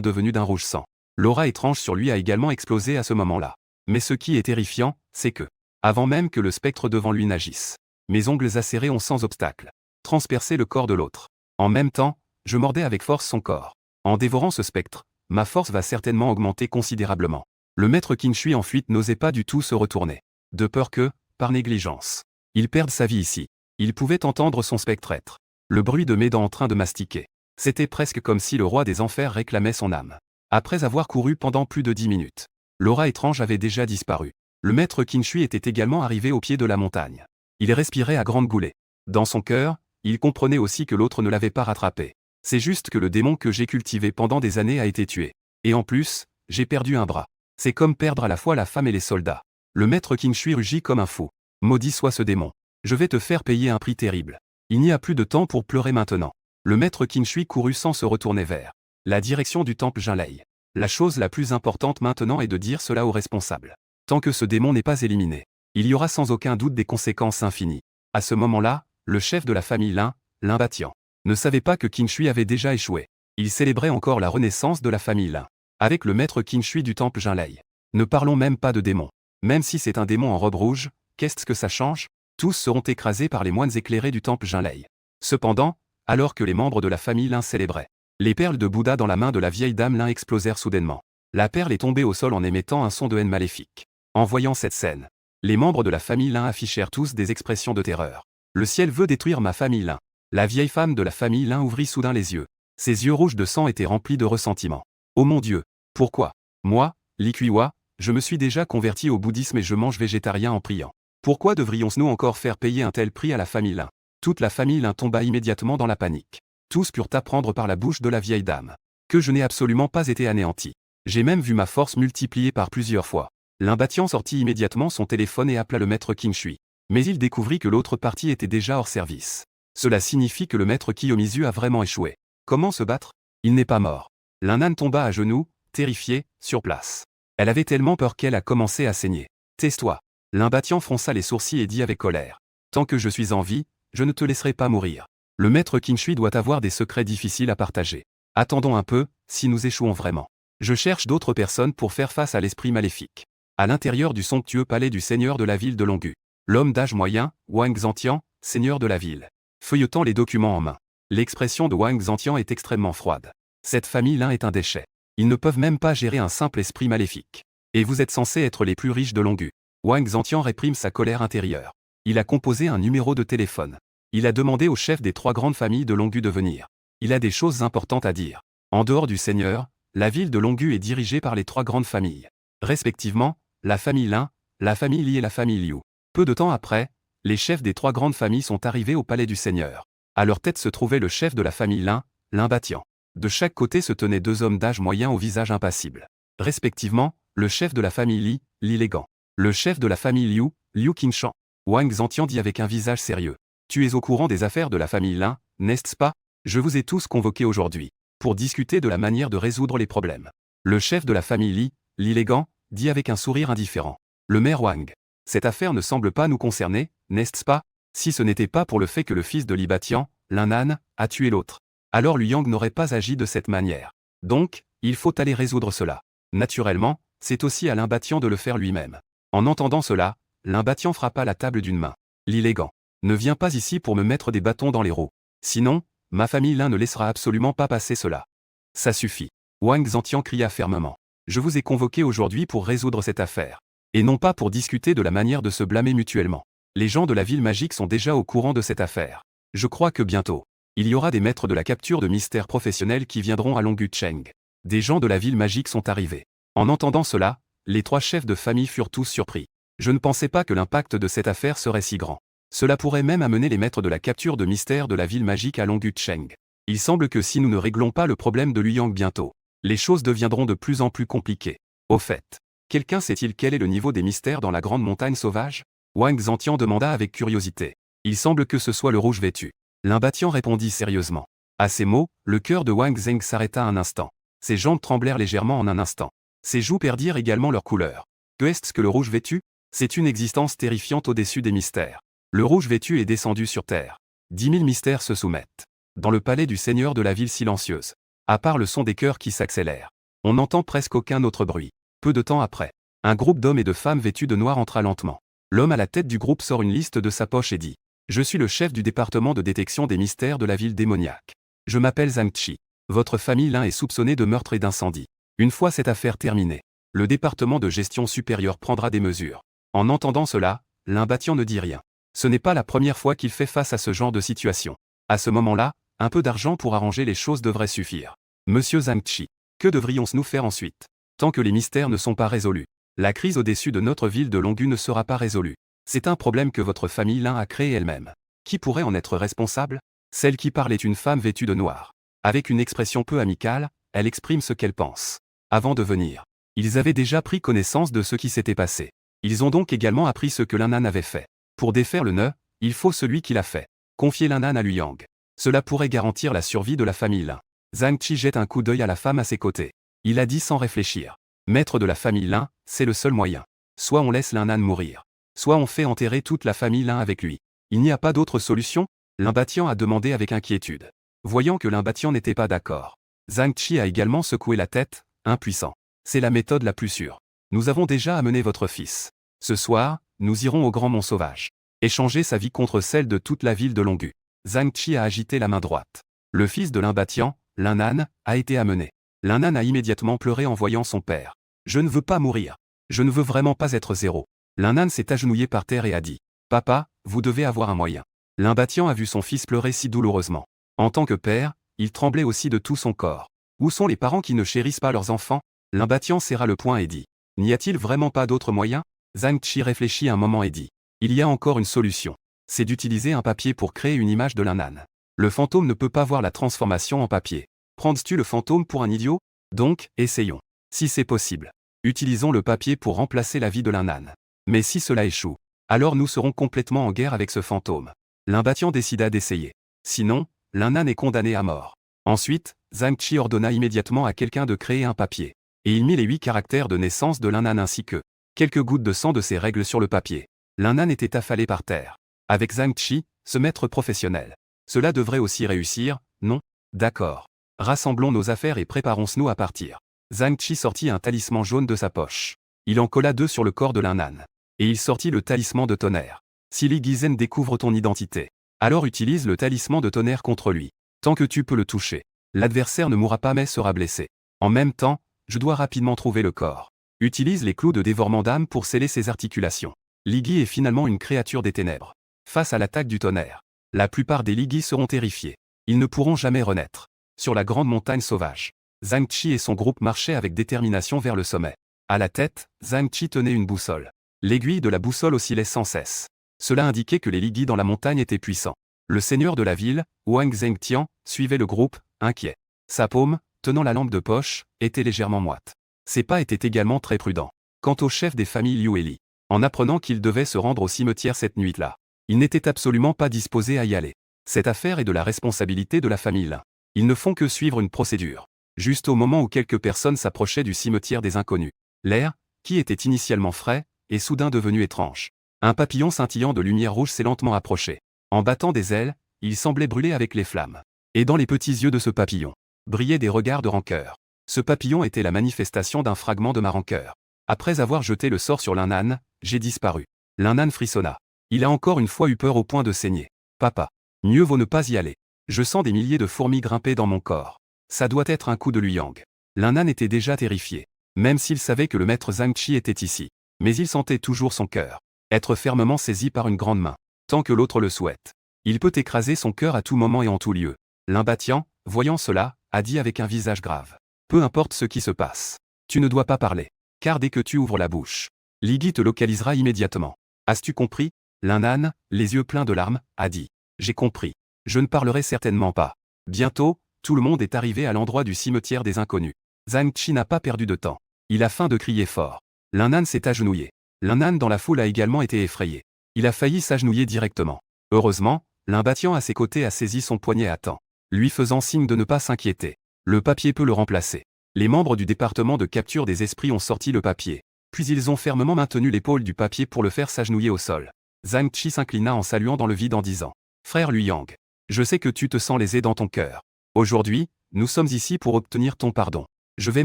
devenus d'un rouge sang. L'aura étrange sur lui a également explosé à ce moment-là. Mais ce qui est terrifiant, c'est que, avant même que le spectre devant lui n'agisse, mes ongles acérés ont sans obstacle transpercé le corps de l'autre. En même temps, je mordais avec force son corps. En dévorant ce spectre, ma force va certainement augmenter considérablement. Le maître Qin Shui en fuite n'osait pas du tout se retourner. De peur que, par négligence, il perde sa vie ici. Il pouvait entendre son spectre être. Le bruit de mes dents en train de mastiquer. C'était presque comme si le roi des enfers réclamait son âme. Après avoir couru pendant plus de 10 minutes, l'aura étrange avait déjà disparu. Le maître Qin Shui était également arrivé au pied de la montagne. Il respirait à grandes goulées. Dans son cœur, il comprenait aussi que l'autre ne l'avait pas rattrapé. C'est juste que le démon que j'ai cultivé pendant des années a été tué. Et en plus, j'ai perdu un bras. C'est comme perdre à la fois la femme et les soldats. Le maître Qin Shui rugit comme un fou. Maudit soit ce démon. Je vais te faire payer un prix terrible. Il n'y a plus de temps pour pleurer maintenant. Le maître Qin Shui courut sans se retourner vers la direction du temple Jinlei. La chose la plus importante maintenant est de dire cela aux responsables. Tant que ce démon n'est pas éliminé, il y aura sans aucun doute des conséquences infinies. À ce moment-là, le chef de la famille Lin, Lin Batian, ne savait pas que Qin Shui avait déjà échoué. Il célébrait encore la renaissance de la famille Lin. Avec le maître Qin Shui du temple Jinlei. Ne parlons même pas de démon. Même si c'est un démon en robe rouge, qu'est-ce que ça change? Tous seront écrasés par les moines éclairés du temple Jinlei. Cependant, alors que les membres de la famille Lin célébraient, les perles de Bouddha dans la main de la vieille dame Lin explosèrent soudainement. La perle est tombée au sol en émettant un son de haine maléfique. En voyant cette scène, les membres de la famille Lin affichèrent tous des expressions de terreur. Le ciel veut détruire ma famille Lin. La vieille femme de la famille Lin ouvrit soudain les yeux. Ses yeux rouges de sang étaient remplis de ressentiment. Oh mon Dieu! Pourquoi? Moi, Li Kuiwa, je me suis déjà converti au bouddhisme et je mange végétarien en priant. Pourquoi devrions-nous encore faire payer un tel prix à la famille Lin? Toute la famille Lin tomba immédiatement dans la panique. Tous purent apprendre par la bouche de la vieille dame que je n'ai absolument pas été anéanti. J'ai même vu ma force multipliée par plusieurs fois. Lin Batian sortit immédiatement son téléphone et appela le maître Qin Shui. Mais il découvrit que l'autre partie était déjà hors service. Cela signifie que le maître Kiyomizu a vraiment échoué. Comment se battre? Il n'est pas mort. Lin Nan tomba à genoux, terrifiée, sur place. Elle avait tellement peur qu'elle a commencé à saigner. Tais-toi. Lin Batian fronça les sourcils et dit avec colère. Tant que je suis en vie, je ne te laisserai pas mourir. Le maître Qin Shui doit avoir des secrets difficiles à partager. Attendons un peu, si nous échouons vraiment. Je cherche d'autres personnes pour faire face à l'esprit maléfique. À l'intérieur du somptueux palais du seigneur de la ville de Longu. L'homme d'âge moyen, Wang Xantian, seigneur de la ville. Feuilletant les documents en main. L'expression de Wang Xantian est extrêmement froide. Cette famille-là est un déchet. Ils ne peuvent même pas gérer un simple esprit maléfique. Et vous êtes censés être les plus riches de Longu. Wang Xantian réprime sa colère intérieure. Il a composé un numéro de téléphone. Il a demandé au chef des 3 grandes familles de Longu de venir. Il a des choses importantes à dire. En dehors du seigneur, la ville de Longu est dirigée par les 3 grandes familles. Respectivement, la famille Lin, la famille Li et la famille Liu. Peu de temps après, les chefs des 3 grandes familles sont arrivés au palais du seigneur. À leur tête se trouvait le chef de la famille Lin, Lin Batian. De chaque côté se tenaient 2 hommes d'âge moyen au visage impassible. Respectivement, le chef de la famille Li, Li Légan. Le chef de la famille Liu, Liu Qinshan. Wang Xantian dit avec un visage sérieux. Tu es au courant des affaires de la famille Lin, n'est-ce pas? Je vous ai tous convoqués aujourd'hui, pour discuter de la manière de résoudre les problèmes. Le chef de la famille Li, Li Légan, dit avec un sourire indifférent. Le maire Wang. Cette affaire ne semble pas nous concerner, n'est-ce pas? Si ce n'était pas pour le fait que le fils de Li Batian, Lin Nan, a tué l'autre. Alors Liu Yang n'aurait pas agi de cette manière. Donc, il faut aller résoudre cela. Naturellement, c'est aussi à Lin Batian de le faire lui-même. En entendant cela, Lin Batian frappa la table d'une main. Li Légan. Ne viens pas ici pour me mettre des bâtons dans les roues. Sinon, ma famille Lin ne laissera absolument pas passer cela. Ça suffit. Wang Xantian cria fermement. Je vous ai convoqué aujourd'hui pour résoudre cette affaire. Et non pas pour discuter de la manière de se blâmer mutuellement. Les gens de la ville magique sont déjà au courant de cette affaire. Je crois que bientôt, il y aura des maîtres de la capture de mystères professionnels qui viendront à Longu Cheng. Des gens de la ville magique sont arrivés. En entendant cela, les 3 chefs de famille furent tous surpris. Je ne pensais pas que l'impact de cette affaire serait si grand. Cela pourrait même amener les maîtres de la capture de mystères de la ville magique à Longu Cheng. Il semble que si nous ne réglons pas le problème de Liu Yang bientôt, les choses deviendront de plus en plus compliquées. Au fait, quelqu'un sait-il quel est le niveau des mystères dans la grande montagne sauvage? Wang Xantian demanda avec curiosité. Il semble que ce soit le rouge vêtu. Lin Batian répondit sérieusement. À ces mots, le cœur de Wang Zheng s'arrêta un instant. Ses jambes tremblèrent légèrement en un instant. Ses joues perdirent également leur couleur. Que est-ce que le rouge vêtu? C'est une existence terrifiante au-dessus des mystères. Le rouge vêtu est descendu sur terre. 10 000 mystères se soumettent. Dans le palais du seigneur de la ville silencieuse. À part le son des cœurs qui s'accélèrent. On n'entend presque aucun autre bruit. Peu de temps après, un groupe d'hommes et de femmes vêtus de noir entra lentement. L'homme à la tête du groupe sort une liste de sa poche et dit. Je suis le chef du département de détection des mystères de la ville démoniaque. Je m'appelle Zhang Chi. Votre famille Lin est soupçonnée de meurtre et d'incendie. Une fois cette affaire terminée, le département de gestion supérieure prendra des mesures. En entendant cela, Lin Batian ne dit rien. Ce n'est pas la première fois qu'il fait face à ce genre de situation. À ce moment-là, un peu d'argent pour arranger les choses devrait suffire. Monsieur Zhang Chi, que devrions-nous faire ensuite? Tant que les mystères ne sont pas résolus, la crise au-dessus de notre ville de Longu ne sera pas résolue. C'est un problème que votre famille Lin a créé elle-même. Qui pourrait en être responsable? Celle qui parle est une femme vêtue de noir. Avec une expression peu amicale, elle exprime ce qu'elle pense. Avant de venir, Ils avaient déjà pris connaissance de ce qui s'était passé. Ils ont donc également appris ce que Lin Nan avait fait. Pour défaire le nœud, il faut celui qui l'a fait. Confier Lin Nan à Liu Yang. Cela pourrait garantir la survie de la famille Lin. Zhang Qi jette un coup d'œil à la femme à ses côtés. Il a dit sans réfléchir. Maître de la famille Lin, c'est le seul moyen. Soit on laisse Lin Nan mourir. Soit on fait enterrer toute la famille Lin avec lui. Il n'y a pas d'autre solution? Lin Batian a demandé avec inquiétude. Voyant que Lin Batian n'était pas d'accord, Zhang Qi a également secoué la tête, impuissant. C'est la méthode la plus sûre. Nous avons déjà amené votre fils. Ce soir, nous irons au Grand Mont Sauvage. Échanger sa vie contre celle de toute la ville de Longu. Zhang Qi a agité la main droite. Le fils de Lin Batian, Lin Nan, a été amené. Lin Nan a immédiatement pleuré en voyant son père. Je ne veux pas mourir. Je ne veux vraiment pas être zéro. Lin Nan s'est agenouillé par terre et a dit. Papa, vous devez avoir un moyen. Lin Batian a vu son fils pleurer si douloureusement. En tant que père, il tremblait aussi de tout son corps. Où sont les parents qui ne chérissent pas leurs enfants? Lin Batian serra le poing et dit. N'y a-t-il vraiment pas d'autre moyen? Zhang Qi réfléchit un moment et dit. Il y a encore une solution. C'est d'utiliser un papier pour créer une image de Lin Nan. Le fantôme ne peut pas voir la transformation en papier. Prends-tu le fantôme pour un idiot? Donc, essayons. Si c'est possible. Utilisons le papier pour remplacer la vie de Lin Nan. Mais si cela échoue, alors nous serons complètement en guerre avec ce fantôme. Lin Batian décida d'essayer. Sinon, Lin Nan est condamné à mort. Ensuite, Zhang Qi ordonna immédiatement à quelqu'un de créer un papier. Et il mit les 8 caractères de naissance de Lin Nan ainsi que quelques gouttes de sang de ses règles sur le papier. Lin Nan était affalé par terre. Avec Zhang Qi, ce maître professionnel. Cela devrait aussi réussir, non? D'accord. Rassemblons nos affaires et préparons-nous à partir. Zhang Qi sortit un talisman jaune de sa poche. Il en colla 2 sur le corps de Lin Nan. Et il sortit le talisman de tonnerre. Si Li Guizhen découvre ton identité, alors utilise le talisman de tonnerre contre lui. Tant que tu peux le toucher, l'adversaire ne mourra pas mais sera blessé. En même temps, je dois rapidement trouver le corps. Utilise les clous de dévorement d'âme pour sceller ses articulations. Li Gui est finalement une créature des ténèbres. Face à l'attaque du tonnerre, la plupart des Li Gui seront terrifiés. Ils ne pourront jamais renaître. Sur la grande montagne sauvage, Zhang Qi et son groupe marchaient avec détermination vers le sommet. À la tête, Zhang Qi tenait une boussole. L'aiguille de la boussole oscillait sans cesse. Cela indiquait que les Li Gui dans la montagne étaient puissants. Le seigneur de la ville, Wang Zhengtian, suivait le groupe, inquiet. Sa paume, tenant la lampe de poche, était légèrement moite. Ses pas étaient également très prudents. Quant au chef des familles Liu et Li, en apprenant qu'il devait se rendre au cimetière cette nuit-là, il n'était absolument pas disposé à y aller. Cette affaire est de la responsabilité de la famille Lin. Ils ne font que suivre une procédure. Juste au moment où quelques personnes s'approchaient du cimetière des inconnus, l'air, qui était initialement frais, est soudain devenu étrange. Un papillon scintillant de lumière rouge s'est lentement approché. En battant des ailes, il semblait brûler avec les flammes. Et dans les petits yeux de ce papillon, brillaient des regards de rancœur. Ce papillon était la manifestation d'un fragment de ma rancœur. Après avoir jeté le sort sur Lin Nan, j'ai disparu. Lin Nan frissonna. Il a encore une fois eu peur au point de saigner. Papa, mieux vaut ne pas y aller. Je sens des milliers de fourmis grimper dans mon corps. Ça doit être un coup de Liu Yang. Lin Nan était déjà terrifié. Même s'il savait que le maître Zhang Qi était ici. Mais il sentait toujours son cœur être fermement saisi par une grande main. Tant que l'autre le souhaite. Il peut écraser son cœur à tout moment et en tout lieu. Lin Batian, voyant cela, a dit avec un visage grave. Peu importe ce qui se passe. Tu ne dois pas parler. Car dès que tu ouvres la bouche, Li Gui te localisera immédiatement. As-tu compris? Lin Nan, les yeux pleins de larmes, a dit. J'ai compris. Je ne parlerai certainement pas. Bientôt, tout le monde est arrivé à l'endroit du cimetière des inconnus. Zhang Qi n'a pas perdu de temps. Il a faim de crier fort. Lin Nan s'est agenouillé. Lin Nan dans la foule a également été effrayé. Il a failli s'agenouiller directement. Heureusement, Lin Batian à ses côtés a saisi son poignet à temps, lui faisant signe de ne pas s'inquiéter. Le papier peut le remplacer. Les membres du département de capture des esprits ont sorti le papier. Puis ils ont fermement maintenu l'épaule du papier pour le faire s'agenouiller au sol. Zhang Qi s'inclina en saluant dans le vide en disant. Frère Liu Yang, je sais que tu te sens lésé dans ton cœur. Aujourd'hui, nous sommes ici pour obtenir ton pardon. Je vais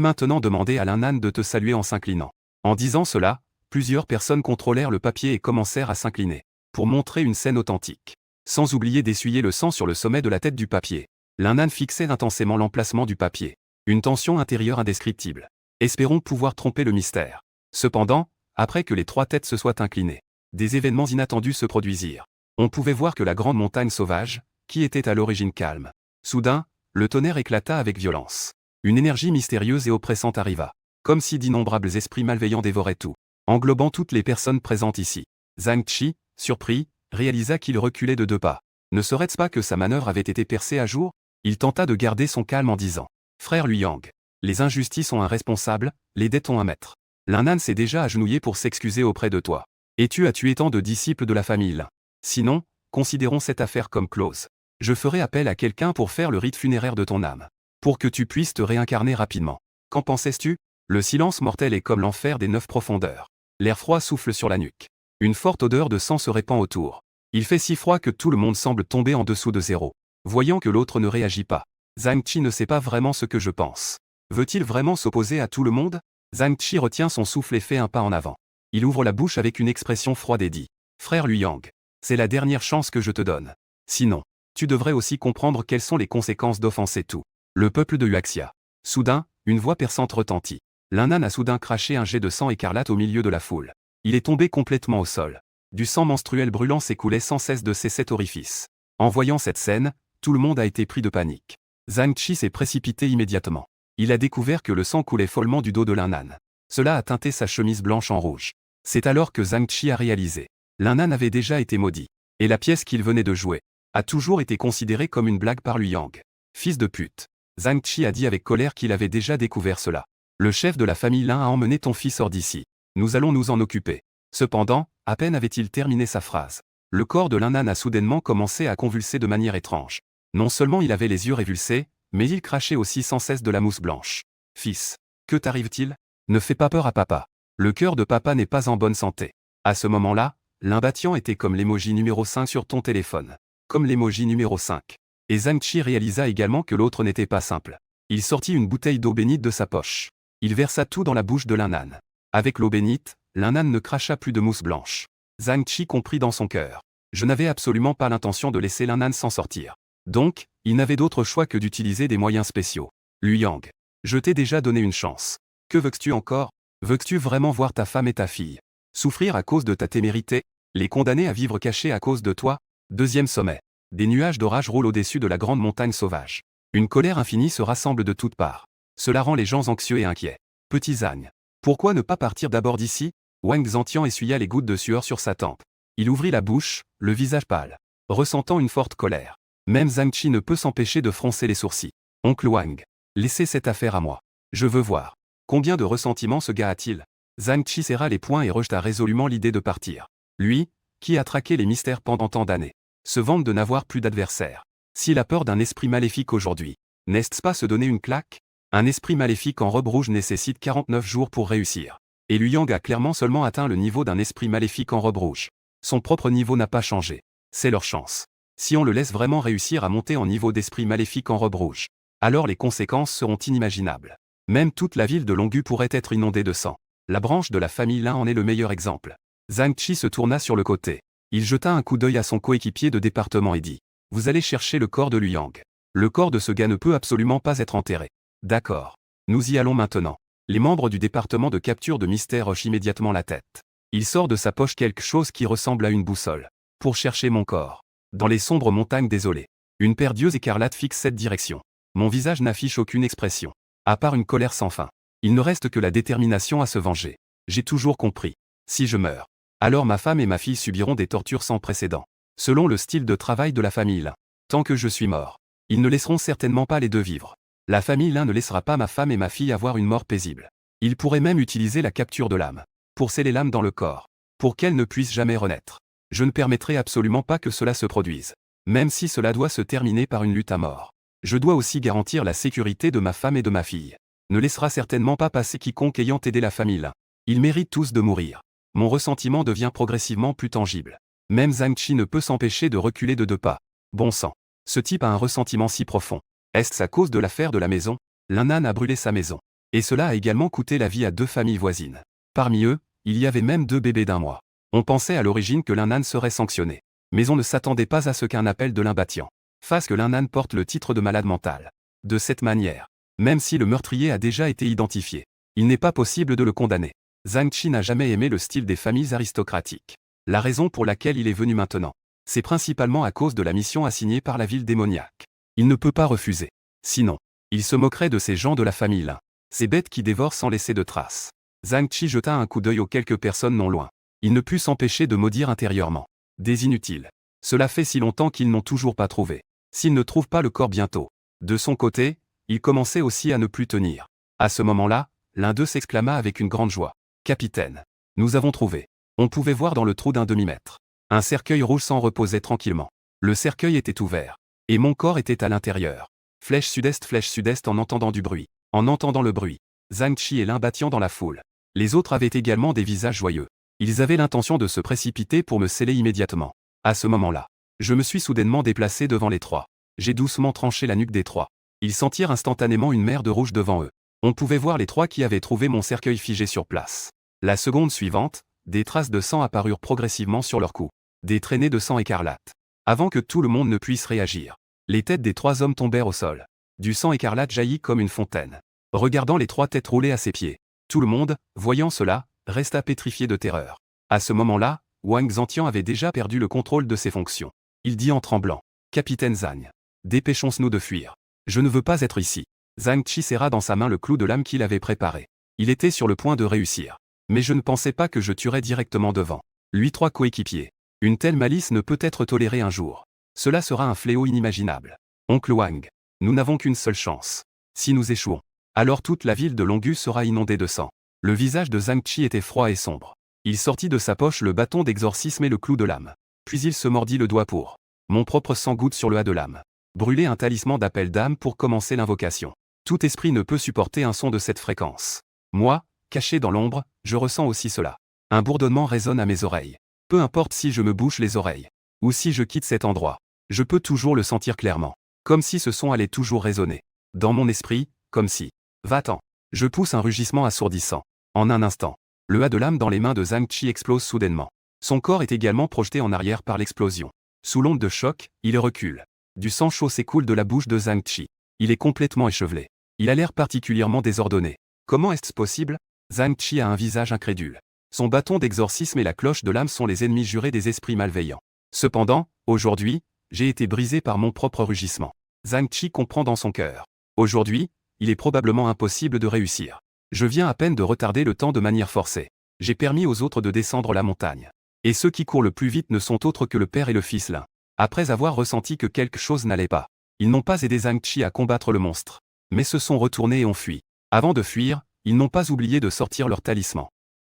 maintenant demander à Lin Nan de te saluer en s'inclinant. En disant cela, plusieurs personnes contrôlèrent le papier et commencèrent à s'incliner, pour montrer une scène authentique. Sans oublier d'essuyer le sang sur le sommet de la tête du papier. Lin Nan fixait intensément l'emplacement du papier. Une tension intérieure indescriptible. Espérons pouvoir tromper le mystère. Cependant, après que les 3 têtes se soient inclinées, des événements inattendus se produisirent. On pouvait voir que la grande montagne sauvage, qui était à l'origine calme. Soudain, le tonnerre éclata avec violence. Une énergie mystérieuse et oppressante arriva. Comme si d'innombrables esprits malveillants dévoraient tout, englobant toutes les personnes présentes ici. Zhang Qi, surpris, réalisa qu'il reculait de 2 pas. Ne serait-ce pas que sa manœuvre avait été percée à jour? Il tenta de garder son calme en disant. Frère Liu Yang, Les injustices ont un responsable, les dettes ont un maître. Lin Nan s'est déjà agenouillé pour s'excuser auprès de toi. Et tu as tué tant de disciples de la famille Lin. Sinon, considérons cette affaire comme close. Je ferai appel à quelqu'un pour faire le rite funéraire de ton âme. Pour que tu puisses te réincarner rapidement. Qu'en pensais-tu? Le silence mortel est comme l'enfer des 9 profondeurs. L'air froid souffle sur la nuque. Une forte odeur de sang se répand autour. Il fait si froid que tout le monde semble tomber en dessous de zéro. Voyant que l'autre ne réagit pas. Zhang Qi ne sait pas vraiment ce que je pense. Veut-il vraiment s'opposer à tout le monde? Zhang Qi retient son souffle et fait un pas en avant. Il ouvre la bouche avec une expression froide et dit. Frère Liu Yang. C'est la dernière chance que je te donne. Sinon, tu devrais aussi comprendre quelles sont les conséquences d'offenser tout. Le peuple de Huaxia. Soudain, une voix perçante retentit. Lin Nan a soudain craché un jet de sang écarlate au milieu de la foule. Il est tombé complètement au sol. Du sang menstruel brûlant s'écoulait sans cesse de ses 7 orifices. En voyant cette scène, tout le monde a été pris de panique. Zhang Qi s'est précipité immédiatement. Il a découvert que le sang coulait follement du dos de Lin Nan. Cela a teinté sa chemise blanche en rouge. C'est alors que Zhang Qi a réalisé. Lin Nan avait déjà été maudit. Et la pièce qu'il venait de jouer a toujours été considérée comme une blague par Liu Yang. Fils de pute. Zhang Qi a dit avec colère qu'il avait déjà découvert cela. Le chef de la famille Lin a emmené ton fils hors d'ici. Nous allons nous en occuper. Cependant, à peine avait-il terminé sa phrase. Le corps de Lin Nan a soudainement commencé à convulser de manière étrange. Non seulement il avait les yeux révulsés, mais il crachait aussi sans cesse de la mousse blanche. Fils, que t'arrive-t-il? Ne fais pas peur à papa. Le cœur de papa n'est pas en bonne santé. À ce moment-là, Lin Batian était comme l'émoji numéro 5 sur ton téléphone. Comme l'émoji numéro 5. Et Zhang Qi réalisa également que l'autre n'était pas simple. Il sortit une bouteille d'eau bénite de sa poche. Il versa tout dans la bouche de Lin Nan. Avec l'eau bénite, Lin Nan ne cracha plus de mousse blanche. Zhang Qi comprit dans son cœur. Je n'avais absolument pas l'intention de laisser Lin Nan s'en sortir. Donc, il n'avait d'autre choix que d'utiliser des moyens spéciaux. Liu Yang. Je t'ai déjà donné une chance. Que veux-tu encore? Veux-tu vraiment voir ta femme et ta fille souffrir à cause de ta témérité? Les condamner à vivre cachés à cause de toi? Deuxième sommet. Des nuages d'orage roulent au-dessus de la grande montagne sauvage. Une colère infinie se rassemble de toutes parts. Cela rend les gens anxieux et inquiets. Petit Zhang. Pourquoi ne pas partir d'abord d'ici? Wang Zhantian essuya les gouttes de sueur sur sa tempe. Il ouvrit la bouche, le visage pâle. Ressentant une forte colère. Même Zhang Qi ne peut s'empêcher de froncer les sourcils. Oncle Wang. Laissez cette affaire à moi. Je veux voir. Combien de ressentiment ce gars a-t-il? Zhang Qi serra les poings et rejeta résolument l'idée de partir. Lui, qui a traqué les mystères pendant tant d'années, se vante de n'avoir plus d'adversaire. S'il a peur d'un esprit maléfique aujourd'hui, n'est-ce pas se donner une claque? Un esprit maléfique en robe rouge nécessite 49 jours pour réussir. Et Liu Yang a clairement seulement atteint le niveau d'un esprit maléfique en robe rouge. Son propre niveau n'a pas changé. C'est leur chance. Si on le laisse vraiment réussir à monter en niveau d'esprit maléfique en robe rouge, alors les conséquences seront inimaginables. Même toute la ville de Longu pourrait être inondée de sang. La branche de la famille Lin en est le meilleur exemple. Zhang Qi se tourna sur le côté. Il jeta un coup d'œil à son coéquipier de département et dit. Vous allez chercher le corps de Liu Yang. Le corps de ce gars ne peut absolument pas être enterré. D'accord. Nous y allons maintenant. Les membres du département de capture de mystère hochent immédiatement la tête. Il sort de sa poche quelque chose qui ressemble à une boussole. Pour chercher mon corps. Dans les sombres montagnes désolées. Une paire d'yeux écarlates fixe cette direction. Mon visage n'affiche aucune expression. À part une colère sans fin. Il ne reste que la détermination à se venger. J'ai toujours compris. Si je meurs, alors ma femme et ma fille subiront des tortures sans précédent. Selon le style de travail de la famille Lin. Tant que je suis mort, ils ne laisseront certainement pas les deux vivre. La famille Lin ne laissera pas ma femme et ma fille avoir une mort paisible. Ils pourraient même utiliser la capture de l'âme. Pour sceller l'âme dans le corps. Pour qu'elle ne puisse jamais renaître. Je ne permettrai absolument pas que cela se produise. Même si cela doit se terminer par une lutte à mort. Je dois aussi garantir la sécurité de ma femme et de ma fille. Ne laissera certainement pas passer quiconque ayant aidé la famille Lin. Ils méritent tous de mourir. Mon ressentiment devient progressivement plus tangible. Même Zhang Qi ne peut s'empêcher de reculer de 2 pas. Bon sang. Ce type a un ressentiment si profond. Est-ce à cause de l'affaire de la maison? Lin Nan a brûlé sa maison. Et cela a également coûté la vie à 2 familles voisines. Parmi eux, il y avait même 2 bébés d'1 mois. On pensait à l'origine que Lin Nan serait sanctionné. Mais on ne s'attendait pas à ce qu'un appel de Lin Batian fasse que Lin Nan porte le titre de malade mental. De cette manière, même si le meurtrier a déjà été identifié, il n'est pas possible de le condamner. Zhang Qi n'a jamais aimé le style des familles aristocratiques. La raison pour laquelle il est venu maintenant, c'est principalement à cause de la mission assignée par la ville démoniaque. Il ne peut pas refuser. Sinon, il se moquerait de ces gens de la famille Lin. Ces bêtes qui dévorent sans laisser de traces. Zhang Qi jeta un coup d'œil aux quelques personnes non loin. Il ne put s'empêcher de maudire intérieurement. Des inutiles. Cela fait si longtemps qu'ils n'ont toujours pas trouvé. S'ils ne trouvent pas le corps bientôt. De son côté, il commençait aussi à ne plus tenir. À ce moment-là, l'un d'eux s'exclama avec une grande joie. Capitaine, nous avons trouvé. On pouvait voir dans le trou d'un demi-mètre. Un cercueil rouge s'en reposait tranquillement. Le cercueil était ouvert. Et mon corps était à l'intérieur. Flèche sud-est en entendant du bruit. En entendant le bruit. Zhang Qi et Lin battant dans la foule. Les autres avaient également des visages joyeux. Ils avaient l'intention de se précipiter pour me sceller immédiatement. À ce moment-là, je me suis soudainement déplacé devant les trois. J'ai doucement tranché la nuque des trois. Ils sentirent instantanément une mer de rouge devant eux. On pouvait voir les trois qui avaient trouvé mon cercueil figé sur place. La seconde suivante, des traces de sang apparurent progressivement sur leur cou. Des traînées de sang écarlate. Avant que tout le monde ne puisse réagir, les têtes des trois hommes tombèrent au sol. Du sang écarlate jaillit comme une fontaine. Regardant les trois têtes roulées à ses pieds, tout le monde, voyant cela, resta pétrifié de terreur. À ce moment-là, Wang Zhantian avait déjà perdu le contrôle de ses fonctions. Il dit en tremblant. « Capitaine Zhang, dépêchons-nous de fuir. Je ne veux pas être ici. » Zhang Qi serra dans sa main le clou de lame qu'il avait préparé. Il était sur le point de réussir. Mais je ne pensais pas que je tuerais directement devant lui trois coéquipiers. Une telle malice ne peut être tolérée un jour. Cela sera un fléau inimaginable. Oncle Wang, nous n'avons qu'une seule chance. Si nous échouons, alors toute la ville de Longus sera inondée de sang. Le visage de Zhang Qi était froid et sombre. Il sortit de sa poche le bâton d'exorcisme et le clou de lame. Puis il se mordit le doigt pour. Mon propre sang goutte sur le A de lame. Brûler un talisman d'appel d'âme pour commencer l'invocation. Tout esprit ne peut supporter un son de cette fréquence. Moi, caché dans l'ombre, je ressens aussi cela. Un bourdonnement résonne à mes oreilles. Peu importe si je me bouche les oreilles, ou si je quitte cet endroit, je peux toujours le sentir clairement. Comme si ce son allait toujours résonner. Dans mon esprit, comme si. Va-t'en. Je pousse un rugissement assourdissant. En un instant, le A de lame dans les mains de Zhang Qi explose soudainement. Son corps est également projeté en arrière par l'explosion. Sous l'onde de choc, il recule. Du sang chaud s'écoule de la bouche de Zhang Qi. Il est complètement échevelé. Il a l'air particulièrement désordonné. Comment est-ce possible? Zhang Qi a un visage incrédule. Son bâton d'exorcisme et la cloche de lame sont les ennemis jurés des esprits malveillants. Cependant, aujourd'hui, j'ai été brisé par mon propre rugissement. Zhang Qi comprend dans son cœur. Aujourd'hui, il est probablement impossible de réussir. Je viens à peine de retarder le temps de manière forcée. J'ai permis aux autres de descendre la montagne. Et ceux qui courent le plus vite ne sont autres que le père et le fils l'un. Après avoir ressenti que quelque chose n'allait pas, ils n'ont pas aidé Zhang Qi à combattre le monstre, mais se sont retournés et ont fui. Avant de fuir, ils n'ont pas oublié de sortir leur talisman.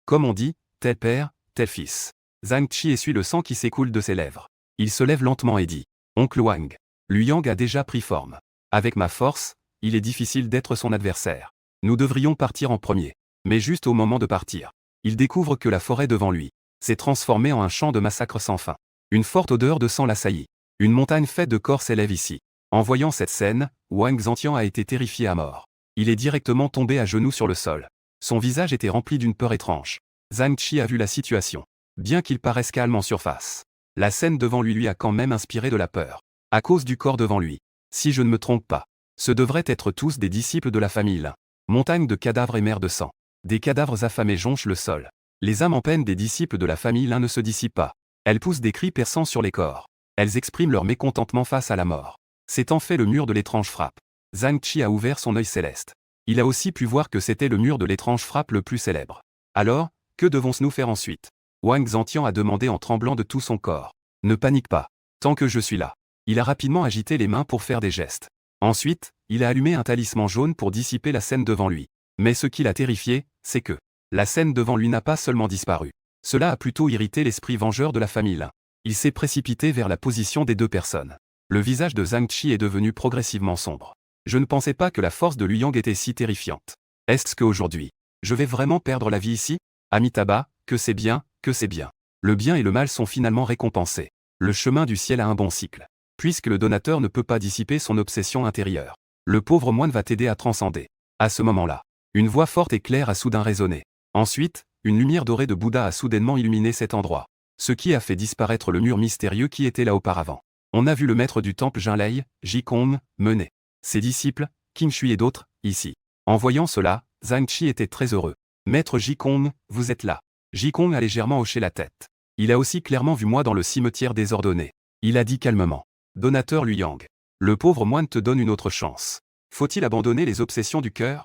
Comme on dit, tel père, tel fils. Zhang Qi essuie le sang qui s'écoule de ses lèvres. Il se lève lentement et dit, « Oncle Wang, Liu Yang a déjà pris forme. Avec ma force, il est difficile d'être son adversaire. Nous devrions partir en premier. » Mais juste au moment de partir, il découvre que la forêt devant lui s'est transformée en un champ de massacre sans fin. Une forte odeur de sang l'assaillit. Une montagne faite de corps s'élève ici. En voyant cette scène, Wang Zhantian a été terrifié à mort. Il est directement tombé à genoux sur le sol. Son visage était rempli d'une peur étrange. Zhang Qi a vu la situation. Bien qu'il paraisse calme en surface, la scène devant lui a quand même inspiré de la peur. À cause du corps devant lui. Si je ne me trompe pas, ce devraient être tous des disciples de la famille Lin. Montagne de cadavres et mer de sang. Des cadavres affamés jonchent le sol. Les âmes en peine des disciples de la famille Lin ne se dissipent pas. Elles poussent des cris perçants sur les corps. Elles expriment leur mécontentement face à la mort. C'est en fait le mur de l'étrange frappe. Zhang Qi a ouvert son œil céleste. Il a aussi pu voir que c'était le mur de l'étrange frappe le plus célèbre. Alors, que devons-nous faire ensuite? Wang Zhantian a demandé en tremblant de tout son corps. Ne panique pas. Tant que je suis là. Il a rapidement agité les mains pour faire des gestes. Ensuite, il a allumé un talisman jaune pour dissiper la scène devant lui. Mais ce qui l'a terrifié, c'est que la scène devant lui n'a pas seulement disparu. Cela a plutôt irrité l'esprit vengeur de la famille Lin. Il s'est précipité vers la position des deux personnes. Le visage de Zhang Qi est devenu progressivement sombre. Je ne pensais pas que la force de Liu Yang était si terrifiante. Est-ce qu'aujourd'hui, je vais vraiment perdre la vie ici? Amitabha, que c'est bien, que c'est bien. Le bien et le mal sont finalement récompensés. Le chemin du ciel a un bon cycle. Puisque le donateur ne peut pas dissiper son obsession intérieure, le pauvre moine va t'aider à transcender. À ce moment-là, une voix forte et claire a soudain résonné. Ensuite, une lumière dorée de Bouddha a soudainement illuminé cet endroit. Ce qui a fait disparaître le mur mystérieux qui était là auparavant. On a vu le maître du temple Jinlei, Jikong, mener ses disciples, Qin Shui et d'autres, ici. En voyant cela, Zhang Qi était très heureux. Maître Jikong, vous êtes là. Jikong a légèrement hoché la tête. Il a aussi clairement vu moi dans le cimetière désordonné. Il a dit calmement. Donateur Liu Yang. Le pauvre moine te donne une autre chance. Faut-il abandonner les obsessions du cœur?